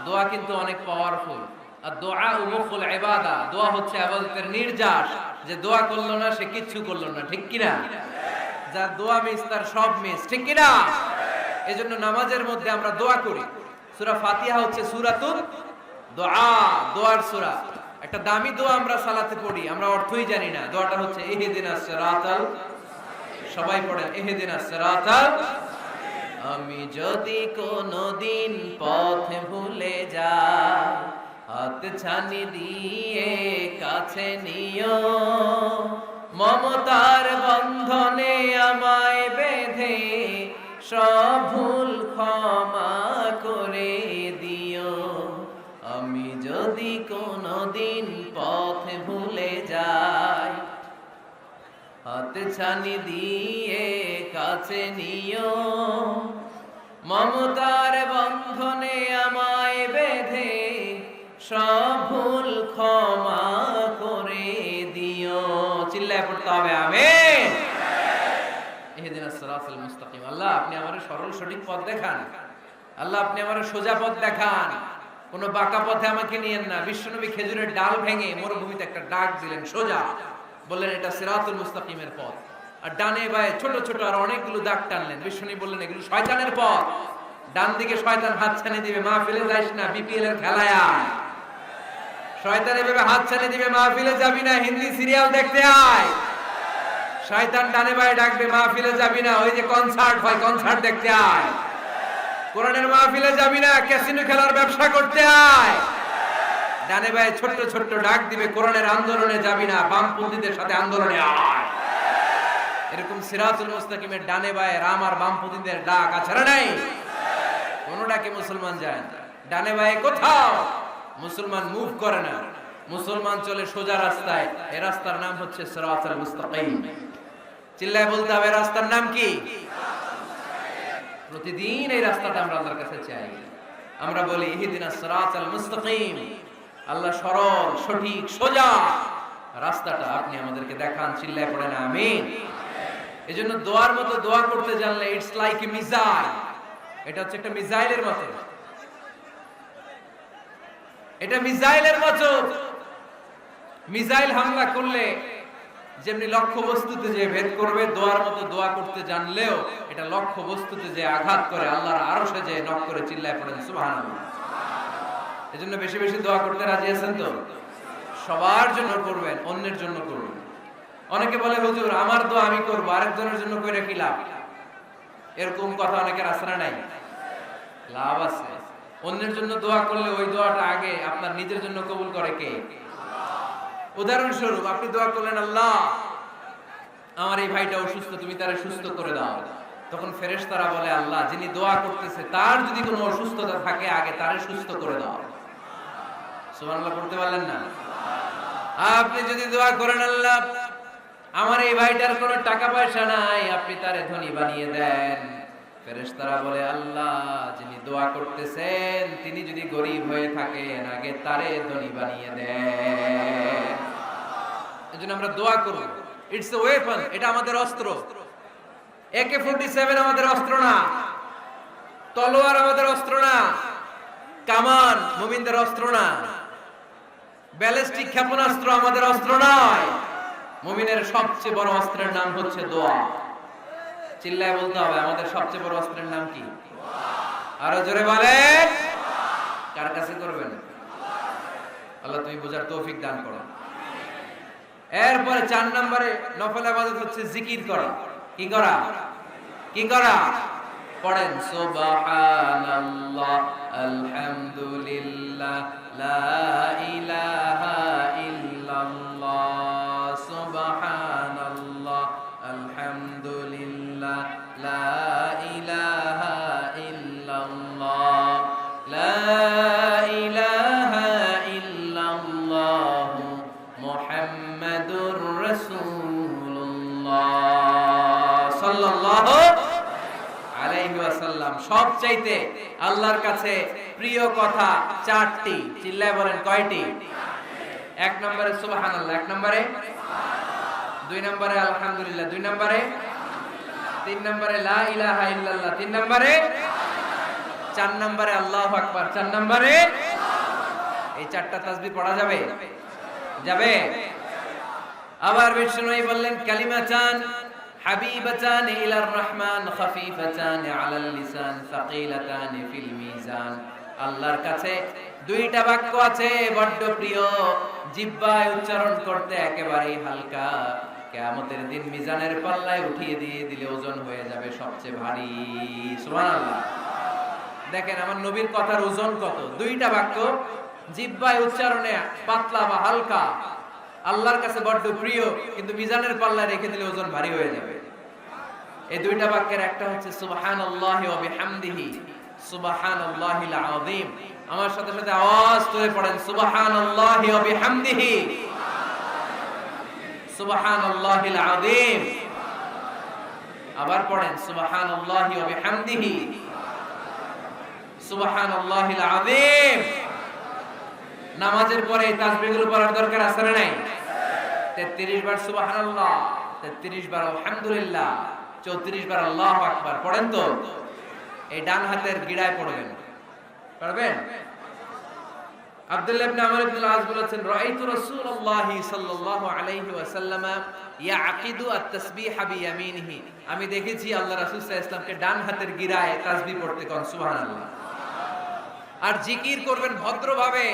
দোয়া কিন্তু অনেক পাওয়ারফুল। আর দোয়া মুখুল ইবাদা, দোয়া হচ্ছে ইবাদতের নির্যাস। যে দোয়া করলো না সে কিচ্ছু করলো না, ঠিক কি না? যার দোয়া মিস তার সব মিস, ঠিক কি না? এজন্য নামাজের মধ্যে আমরা দোয়া করি। সূরা ফাতিহা হচ্ছে সূরাতুল দোয়া, দোয়ার সূরা। একটা দামি দোয়া আমরা সালাতে পড়ি, আমরা অর্থই জানি না। দোয়াটা হচ্ছে ইহদিনাস সিরাতাল, সবাই পড়েন ইহদিনাস সিরাতাল। আমি যদি কোনদিন পথ ভুলে যাই, হাত ছানি দিয়ে কাছে নিও, মমতার বন্ধনে আমায় বেঁধে সব ভুল ক্ষমা করে দিও। আমি যদি কোনদিন পথ ভুলে যাই, হাত ছানি দিয়ে কাছে নিও, মমতার বন্ধনে আমায় বেঁধে সব ভুল ক্ষমা করে দিও। চিল্লায় পড়তে হবে আমিন। ইহদিনাস সিরাতাল মুস্তাকিম। আল্লাহ আপনি আমারে সরল সঠিক পথ দেখান। আল্লাহ আপনি আমারে সোজা পথ দেখান, কোন বাঁকা পথে আমাকে নিয়েন না। বিশ্বনবী খেজুরের ডাল ভেঙে মরুভূমিতে একটা ডাক দিলেন সোজা, বললেন এটা সিরাতুল মুস্তাকিমের পথ। আর ডানে বায়ে ছোট ছোট আর অনেকগুলো দাগ টানলেন। বিশ্বনবী বললেন এগুলো শয়তানের পথ, ডান দিকে শয়তান হাত ছানি দিবে, মাহফিলে যাইস না, বিপিএল এর খেলায় আয়। শয়তান এভাবে হাত ছানি দিবে, মাহফিলে যাবি না, হিন্দি সিরিয়াল দেখতে আয়। শয়তান ডানে বায়ে ডাকবে, মাহফিলে যাবি না, ওই যে কনসার্ট হয় কনসার্ট দেখতে আয়। কোরআনের মাহফিলে যাবি না, ক্যাসিনো খেলার ব্যবসা করতে আয়। ডানে বায়ে ছোট্ট ছোট্ট ডাক দিবে, কোরআনের আন্দোলনে যাবি না, বামপন্থীদের সাথে আন্দোলনে আয়। এরকম সিরাতুল মুস্তাকিমের ডানে বায়ে রাম আর বামপন্থীদের ডাক আছে না নাই? কোন ডাকে মুসলমান যায় না, ডানে বায়ে কোথাও মুসলমান মুভ করে না। মুসলমান চলে সোজা রাস্তায়। এই রাস্তার নাম হচ্ছে সিরাতুল মুস্তাকিম। চিল্লায় বলতে হবে রাস্তার নাম কি? প্রতিদিন এই রাস্তাটা আমরা আল্লাহর কাছে চাই। আমরা বলি ইহদিনাস সিরাতাল মুস্তাকিম। আল্লাহ সরল সঠিক সোজা রাস্তাটা আপনি আমাদেরকে দেখান, চিল্লায় পড়েন আমিন। এজন্য দোয়ার মতো দোয়া করতে জানলে ইটস লাইক এ মিসাইল, এটা হচ্ছে একটা মিসাইলের মতো, এটা মিসাইলের মতো। মিসাইল হামলা করলে যেমনি লক্ষ্য বস্তুতে যে ভেদ করবে, দোয়ার মতো দোয়া করতে জানলেও এটা লক্ষ্য বস্তুতে যে আঘাত করে, আল্লাহর আরশে যে নক করে, চিল্লায় পড়েন সুবহানাল্লাহ। এজন্য বেশি বেশি দোয়া করতে রাজি আছেন তো? সবার জন্য করবেন, অন্যের জন্য করবেন। অনেকে বলে হুজুর আমার দোয়া আমি করবো, আরেকজনের জন্য কইরা কি লাভ? এরকম কথা অনেকের আছে না নাই? লাভ আছে। অন্যের জন্য দোয়া করলে ওই দোয়াটা আগে আপনার নিজের জন্য কবুল করে কে? উদাহরণস্বরূপ আপনি দোয়া করলেন, আল্লাহ আমার এই ভাইটা অসুস্থ, তুমি তারে সুস্থ করে দাও। তখন ফেরেশতারা বলে, আল্লাহ যিনি দোয়া করতেছে তার যদি কোনো অসুস্থতা থাকে আগে তারে সুস্থ করে দাও। সুবহানাল্লাহ পড়তে পারলেন না? আপনি যদি দোয়া করেন, আল্লাহ আমার এই ভাইটার কোনো টাকা পয়সা নাই, আপনি তারে ধনী বানিয়ে দেন। ফেরেশতারা বলে, আল্লাহ যিনি দোয়া করতেছেন তিনি যদি গরীব হয়ে থাকেন আগে তারে ধনী বানিয়ে দেন। এজন্য আমরা দোয়া করব। ইটস এ ওয়েপন, এটা আমাদের অস্ত্র। AK-47 আমাদের অস্ত্র না, তলোয়ার আমাদের অস্ত্র না, কামান মুমিনদের অস্ত্র না, ব্যালিস্টিক ক্ষেপণাস্ত্র আমাদের অস্ত্র নয়। মুমিনের সবচেয়ে বড় অস্ত্রের নাম হচ্ছে দোয়া। চিল্লায় বলতে হবে, আমাদের সবচেয়ে বড় অস্ত্রের নাম কি? আরো জোরে বলেন। কার কাছে করবেন? আল্লাহ তুমি বোঝার তৌফিক দান করো। এরপরে 4 নম্বরে নফল ইবাদত হচ্ছে জিকির করা। কি করা? কি করা? পড়েন সুবহানাল্লাহ, আলহামদুলিল্লাহ, লা ইলাহা ইল্লাল্লাহ, সুবহানাল্লাহ, আলহামদুলিল্লাহ, লা ইলাহা ইল্লাল্লাহ, লা ইলাহা ইল্লাল্লাহ, মুহাম্মাদুর রাসূলুল্লাহ সাল্লাল্লাহু আলাইহি ওয়াসাল্লাম। সবচাইতে আল্লাহর কাছে প্রিয় কথা 4টি। চিল্লায় বলেন কয়টি? 1 নম্বরে সুবহানাল্লাহ, 1 নম্বরে, 2 নম্বরে আলহামদুলিল্লাহ, 2 নম্বরে, 3 নম্বরে লা ইলাহা ইল্লাল্লাহ, 3 নম্বরে, 4 নম্বরে আল্লাহু আকবার, 4 নম্বরে। এই 4টা তাসবিহ পড়া যাবে? যাবে। আবার বিষ্ণুই বললেন, কালিমাতান হাবিবাতান ইলার রহমান, খাফিফাতান আলাল লিসান, সাকিলাতান ফিল মিজান। আল্লাহর কাছে 2টা বাক্য আছে বড্ড প্রিয়, জিহ্বায় উচ্চারণ করতে একেবারেই হালকা, কিয়ামতের দিন মিজানের পাল্লায় উঠিয়ে দিয়ে দিলে ওজন হয়ে যাবে সবচেয়ে ভারী। সুবহানাল্লাহ। দেখেন আমার নবীর কথার ওজন কত। 2টা বাক্য জিহ্বায় উচ্চারণে পাতলা বা হালকা, আল্লাহর কাছে বড্ড প্রিয়, কিন্তু মিজানের পাল্লায় রেখে দিলে ওজন ভারী হয়ে যাবে। এই 2টা বাক্যের একটা হচ্ছে সুবহানাল্লাহি ওয়া বিহামদিহি, সুবহানাল্লাহিল আযীম। আমার সাথে সাথে আওয়াজ তুলে পড়েন, সুবহানাল্লাহি ওয়া বিহামদিহি, সুবহানাল্লাহিল আযীম। আবার পড়েন, সুবহানাল্লাহি ওয়া বিহামদিহি, সুবহানাল্লাহিল আযীম। নামাজের পরে এই তাসবিহগুলো পড়ার দরকার আছে না নাই? 33 বার সুবহানাল্লাহ, 33 বার আলহামদুলিল্লাহ, 34 বার আল্লাহু আকবার পড়েন তো। এই ডান হাতের গিড়ায় পড়বেন, পারবেন? আব্দুল্লাহ ইবনে আমর ইবনে আল-আস বলেছেন, রাআইতু রাসূলুল্লাহি সাল্লাল্লাহু আলাইহি ওয়াসাল্লাম ইয়াকিদু আত-তাসবিহা বিয়ামিনিহি। আমি দেখেছি আল্লাহ রাসূল সাল্লাল্লাহু আলাইহি ওয়াসাল্লামকে ডান হাতের গিড়ায় তাসবিহ পড়তে। কোন সুবহানাল্লাহ। আর জিকির করবেন ভদ্রভাবে।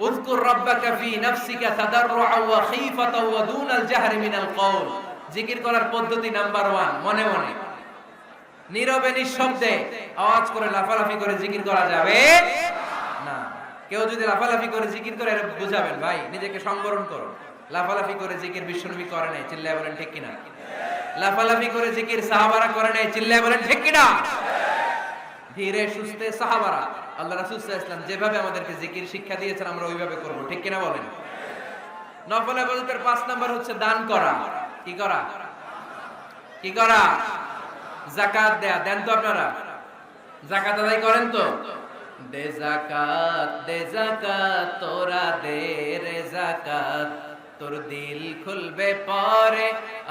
উযকুর রাব্বাকা ফি নাফসিকা তাদাররুআ ওয়া খীফাতা ওয়া দুনাল জাহরি মিনাল কওল। জিকির করার পদ্ধতি নাম্বার 1, মনে মনে নীরবে নিঃশব্দে আওয়াজ করে লাফালাফি করে জিকির করা যাবে না। কেউ যদি লাফালাফি করে জিকির করে বুঝাবেন, ভাই নিজেকে সংবরণ করো। লাফালাফি করে জিকির বিশ্বনবী করে নাই, চিল্লায় বলেন ঠিক কিনা? লাফালাফি করে জিকির সাহাবারা করে নাই, চিল্লায় বলেন ঠিক কিনা? ধীরে সুস্থে সাহাবারা, আল্লাহ রাসূল সাল্লাল্লাহু আলাইহি ওয়াসাল্লাম যেভাবে আমাদেরকে জিকির শিক্ষা দিয়েছেন আমরা ওইভাবে করব, ঠিক কিনা বলেন? নফল ইবাদতের 5 নাম্বার হচ্ছে দান করা। কি করা? কি করা? যাকাত দেয়া। দেন তো আপনারা? যাকাত আদায় করেন তো? দে যাকাত তোরা দে রে যাকাত, তোর দিল খুলবে পরে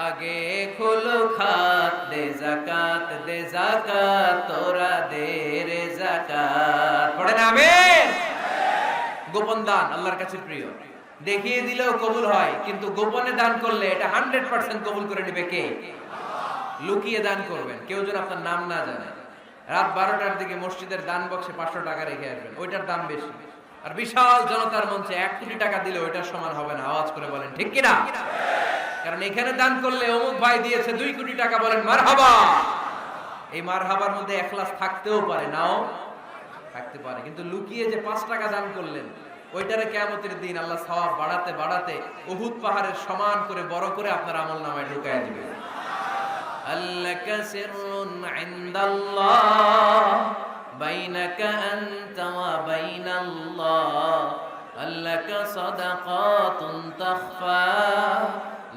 আগে খুলো খাত। দে যাকাত তোরা দে রে যাকাত। পড়েন আমিন। গোপন দান আল্লাহর কাছে প্রিয়, দেখিয়ে দিলেও কবুল হয়, কিন্তু গোপনে দান করলে এটা 100% কবুল করে নেবে কে? লুকিয়ে দান করবেন, কেউ যেন আপনার নাম না জানে। রাত 12টার দিকে মসজিদের দান বক্সে 500 টাকা রেখে আসবেন, ওইটার দাম বেশি। আর বিশাল জনতার মঞ্চে 1 কোটি টাকা দিলে ওইটার সমান হবে না। আওয়াজ করে বলেন ঠিক কিনা? কারণ এখানে দান করলে অমুক ভাই দিয়েছে 2 কোটি টাকা, বলেন মারহাবা। এই মারহাবার মধ্যে ইখলাস থাকতেও পারে, নাও থাকতে পারে, কিন্তু লুকিয়ে যে 5 টাকা দান করলেন, ওইটারে কিয়ামতের দিন আল্লাহ সওয়াব বাড়াতে বাড়াতে উহুদ পাহাড়ের সমান করে বড় করে আপনার আমলনামায় ঢুকায় দিবে। আল্লাকা সিররুন ইনদাল্লাহ বাইনাকা আনতা ওয়া বাইনাল্লাহ, আল্লাকা সাদাকাতুন তাখফা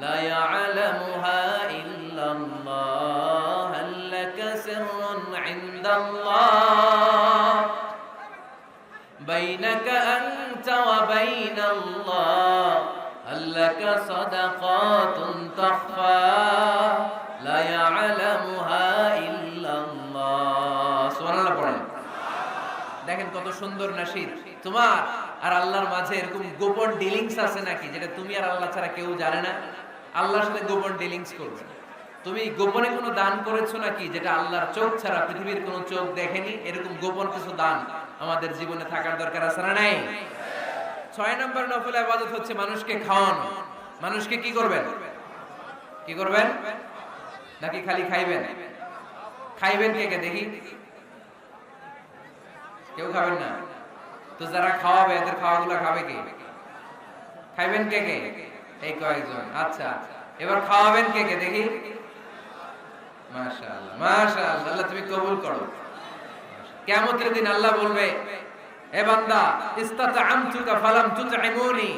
লা ইয়ালামুহা ইল্লাল্লাহ, আল্লাকা সিররুন ইনদাল্লাহ বাইনাকা আনতা ওয়া বাইনাল্লাহ, আল্লাকা সাদাকাতুন তাখফা লা ইয়ালামুহা ইল্লাল্লাহ। সুবহানাল্লাহ পড়েন। দেখেন কত সুন্দর নাশিদ। তোমার আর আল্লাহর মাঝে এরকম গোপন ডিলিংস আছে নাকি, যেটা তুমি আর আল্লাহ ছাড়া কেউ জানে না? আল্লাহর সাথে গোপন ডিলিংস করবে। তুমি গোপনে কোনো দান করেছো নাকি, যেটা আল্লাহর চোখ ছাড়া পৃথিবীর কোনো চোখ দেখেনি? এরকম গোপন কিছু দান আমাদের জীবনে থাকার দরকার আছে না নাই? 6 নম্বর নফল ইবাদত হচ্ছে মানুষকে খাওয়ানো। মানুষকে কি করবেন? কি করবেন? নাকি খালি খাইবেন? খাইবেন কে কে দেখি? কেউ খাবেন না তো, যারা খাওয়াবে এদের খাওয়াগুলো খাবে কে? খাইবেন কে কে? এই কয়েকজন। আচ্ছা, এবার খাওয়াবেন কে কে দেখি? মাশাআল্লাহ মাশাআল্লাহ, আল্লাহ তুমি কবুল করো। কিয়ামতের দিন আল্লাহ বলবে, হে বান্দা ইস্তাতআমতুকা ফালাম তুতঈমুনি।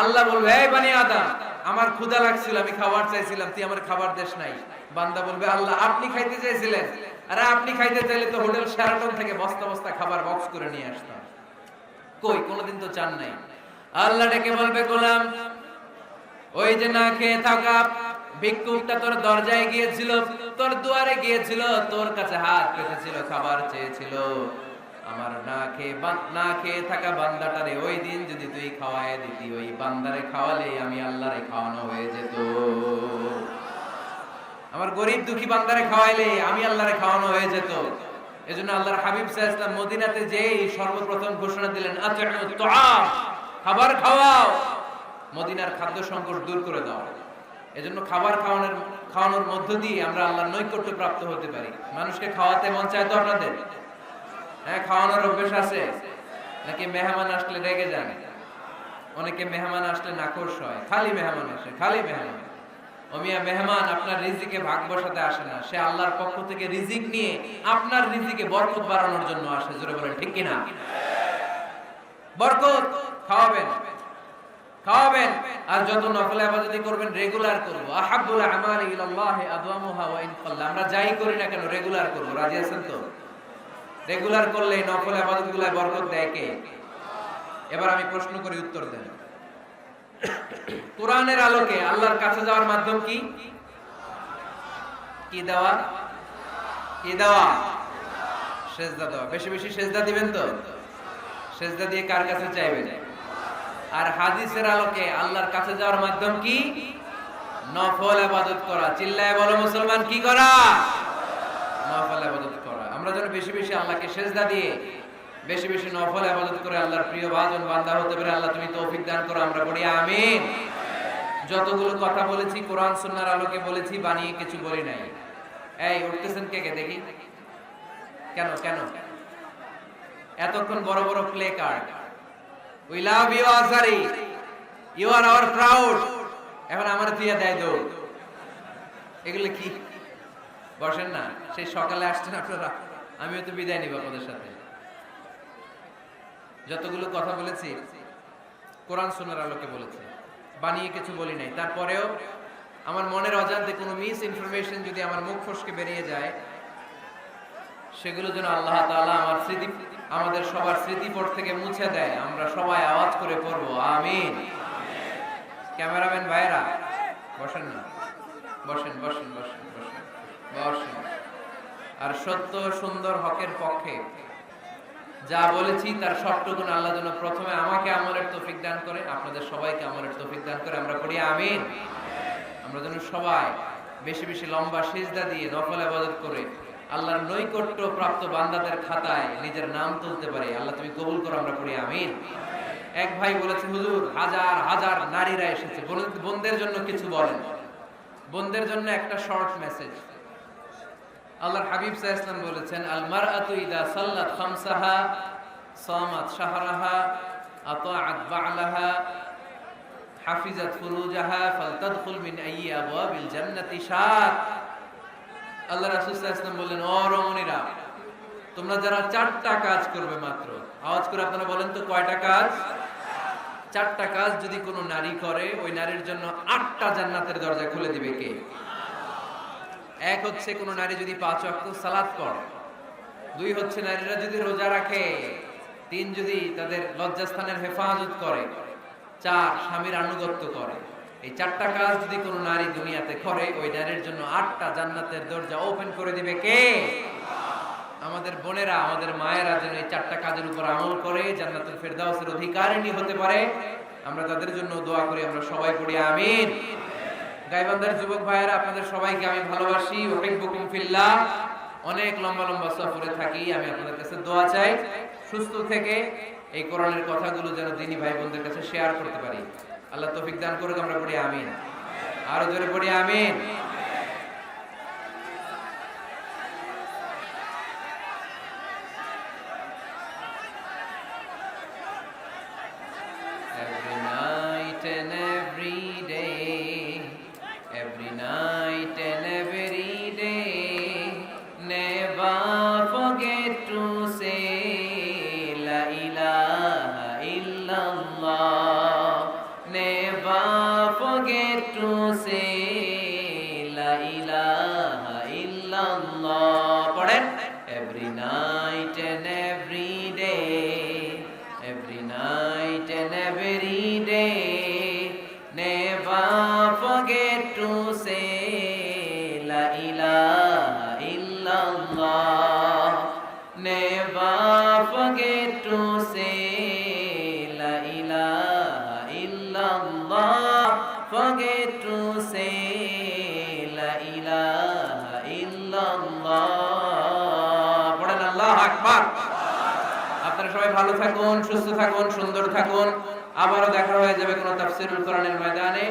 আল্লাহ বলবে, হে বনি আদম, আমার ক্ষুধা লাগছিল, আমি খাবার চাইছিলাম, তুই আমার খাবার দেশ নাই। বান্দা বলবে, আল্লাহ আপনি খাইতে চাইছিলেন, আরে আপনি খাইতে চাইলে তো হোটেল শেরাটন থেকে বস্তা বস্তা খাবার বক্স করে নিয়ে আসতাম। কই, কোনোদিন তো চান নাই। আল্লাহ ডেকে বলবে, গোলাম ওই যে না খেয়ে থাকা ভিক্ষুকটা তোর দরজায় গিয়েছিল, তোর দুয়ারে গিয়েছিল, তোর কাছে হাত পেতেছিল, খাবার চেয়েছিল, আমার না খেয়ে থাকা বান্দাটারে ওই দিন যদি তুই খাওয়ায় দিতি, ওই বান্দারে খাওয়ালে আমি আল্লাহরে খাওয়ানো হয়ে যেত। আমার গরিব দুঃখী বান্দারে খাওয়াইলে আমি আল্লাহরে খাওয়ানো হয়ে যেত। এজন্য আল্লাহর হাবিব সাল্লাল্লাহু আলাইহি ওয়াসাল্লাম মদিনাতে যেই সর্বপ্রথম ঘোষণা দিলেন, আতিউত তুআম, খাবার খাওয়াও, মদিনার খাদ্য সংকট দূর করে দাও। এজন্য খাবার খাওয়ানোর মধ্য দিয়ে আমরা আল্লাহর নৈকট্য প্রাপ্ত হতে পারি। মানুষকে খাওয়াতে মন চায় তো আপনাদের? হ্যাঁ, খাওয়ানোর অভ্যাস আছে নাকি? মেহমান আসলে রেগে যান? অনেকে মেহমান আসলে নাখোশ হয়, খালি মেহমান আসে, খালি মেহমান। ও মিয়া, মেহমান আপনার রিজিকে ভাগ বসাতে আসে না, সে আল্লাহর পক্ষ থেকে রিজিক নিয়ে আপনার রিজিকে বরকত বাড়ানোর জন্য আসে। জোরে বলেন ঠিক কিনা? বরকত খাওয়াবেন, খাওয়াবেন। আর যত নফল ইবাদত করবেন রেগুলার করব। আহাব্বুল আমালি ইলাল্লাহি আদওয়ামুহা ওয়া ইন কাল্লা। আমরা যাই করি না কেন রেগুলার করব। রাজি আছেন তো? রেগুলার করলে নফল ইবাদতগুলোয় বরকত দেয় কে? এবার আমি প্রশ্ন করি, উত্তর দেন। কোরআনের আলোকে আল্লাহর কাছে যাওয়ার মাধ্যম কি? কি দেওয়া? কি দেওয়া? সেজদা দেওয়া। বেশি বেশি সেজদা দিবেন তো? সেজদা দিয়ে কার কাছে চাইবেন? আর হাদিসের আলোকে আল্লাহর কাছে যাওয়ার মাধ্যম কি? নফল ইবাদত করা। চিল্লায় বলো মুসলমান, কি করা? নফল ইবাদত করা। আমরা যেন বেশি বেশি আল্লাহকে সেজদা দিয়ে বেশি বেশি নফল ইবাদত করে আল্লাহর প্রিয় ভাজন বান্দা হতে পারে। আল্লাহ তুমি তৌফিক দান করো, আমরা বলি আমিন। যতগুলো কথা বলেছি কোরআন সুন্নাহর আলোকে বলেছি, বানিয়ে কিছু বলি নাই। এই উঠতেছেন কে কে দেখি? কেন কেন? এতক্ষণ বড় বড় placard, we love you Azhari, you are our proud, এখন আমার দিয়া দেয় দৌড়। এগুলো কি? বসেন না, সেই সকালে আসছেন আপনারা, আমিও তো বিদায় নিব আপনাদের সাথে। যতগুলো কথা বলেছি কোরআন সুন্নাহর আলোকে বলেছি, বানিয়ে কিছু বলি নাই। তারপরেও আমার মনের অজান্তে কোনো মিস ইনফরমেশন যদি আমার মুখ ফসকে বেরিয়ে যায়, সেগুলো যেন আল্লাহ তাআলা আমার স্মৃতি আমাদের সবার স্মৃতিপট থেকে মুছে দেয়। আমরা সবাই আওয়াজ করে পড়বো আমিন। ক্যামেরাম্যান ভাইরা বসেন না, বসেন বসেন বসেন বসেন বসেন। আর সত্য সুন্দর হকের পক্ষে যা বলেছি তার সবটুকুন আল্লাহ যেন প্রথমে আমাকে আমলের তৌফিক দান করে, আপনাদের সবাইকে আমলের তৌফিক দান করে। আমরা পড়ি আমিন। আমরা যেন সবাই বেশি বেশি লম্বা সিজদা দিয়ে নফল ইবাদত করে আল্লাহর নৈকট্য প্রাপ্ত বান্দাদের খাতায় নিজের নাম তুলতে পারি। আল্লাহ তুমি কবুল করো, আমরা পড়ি আমিন। এক ভাই বলেছে, হুজুর হাজার হাজার নারীরা এসেছে, বোনদের জন্য কিছু বলেন। বোনদের জন্য একটা শর্ট মেসেজ। আল্লাহর হাবিব সাল্লাল্লাহু আলাইহি ওয়াসাল্লাম বলেছেন, আল মারআতু ইযা সাল্লাত খামসাহা সামাত শাহরাহা আতাআত বা'লাহা হাফিজাত ফুরুজাহা ফালতাদখুল মিন আইয়ি আবওয়াবিল জান্নাতি শাআত। আল্লাহ রাসূল সাল্লাল্লাহু আলাইহি ওয়াসাল্লাম বললেন, ও রমণীরা, তোমরা যারা চারটা কাজ করবে মাত্র, আওয়াজ করে আপনারা বলেন তো কয়টা কাজ? চারটা কাজ যদি কোনো নারী করে, ওই নারীর জন্য 8টা জান্নাতের দরজা খুলে দিবে কে? এক হচ্ছে কোন নারী যদি 5 ওয়াক্ত সালাত পড়ে, 2 হচ্ছে নারীরা যদি রোজা রাখে, 3 যদি তাদের লজ্জাস্থানের হেফাজত করে, 4 স্বামীর আনুগত্য করে। এই 4টা কাজ যদি কোন নারী দুনিয়াতে করে, ওই নারীর জন্য 8টা জান্নাতের দরজা ওপেন করে দিবে কে? আমাদের বোনেরা, আমাদের মায়েরা যেন এই 4টা কাজের উপর আমল করে জান্নাতুল ফেরদাউসের অধিকারিণী হতে পারে, আমরা তাদের জন্য দোয়া করি। আমরা সবাই পড়ি আমিন। গাইবান্ধার যুবক ভাইয়েরা, আপনাদের সবাইকে আমি ভালোবাসি। উহিব্বুকুম ফিল্লাহ। অনেক লম্বা লম্বা সফরে থাকি, আমি আপনাদের কাছে দোয়া চাই সুস্থ থেকে এই কোরআনের কথাগুলো যেন দিনী ভাই বোনদের কাছে শেয়ার করতে পারি। আল্লাহ তৌফিক দান করুক, আমরা পড়ি আমিন। আরো জোরে পড়ি আমিন। Every night and every day, every night and every day, never forget to say La ilaha illallah. Never forget to say La ilaha illallah. পড়েন, every night and every day, every night and every day, never forget to say La ilaha illallah. Never forget to say La ilaha illallah. Forget to say La ilaha illallah. পড়েন আল্লাহু আকবার। আপনারা সবাই ভালো থাকুন, সুস্থ থাকুন, সুন্দর থাকুন। আবারও দেখা হয়ে যাবে কোনো তাফসীরুল কোরআনের ময়দানে।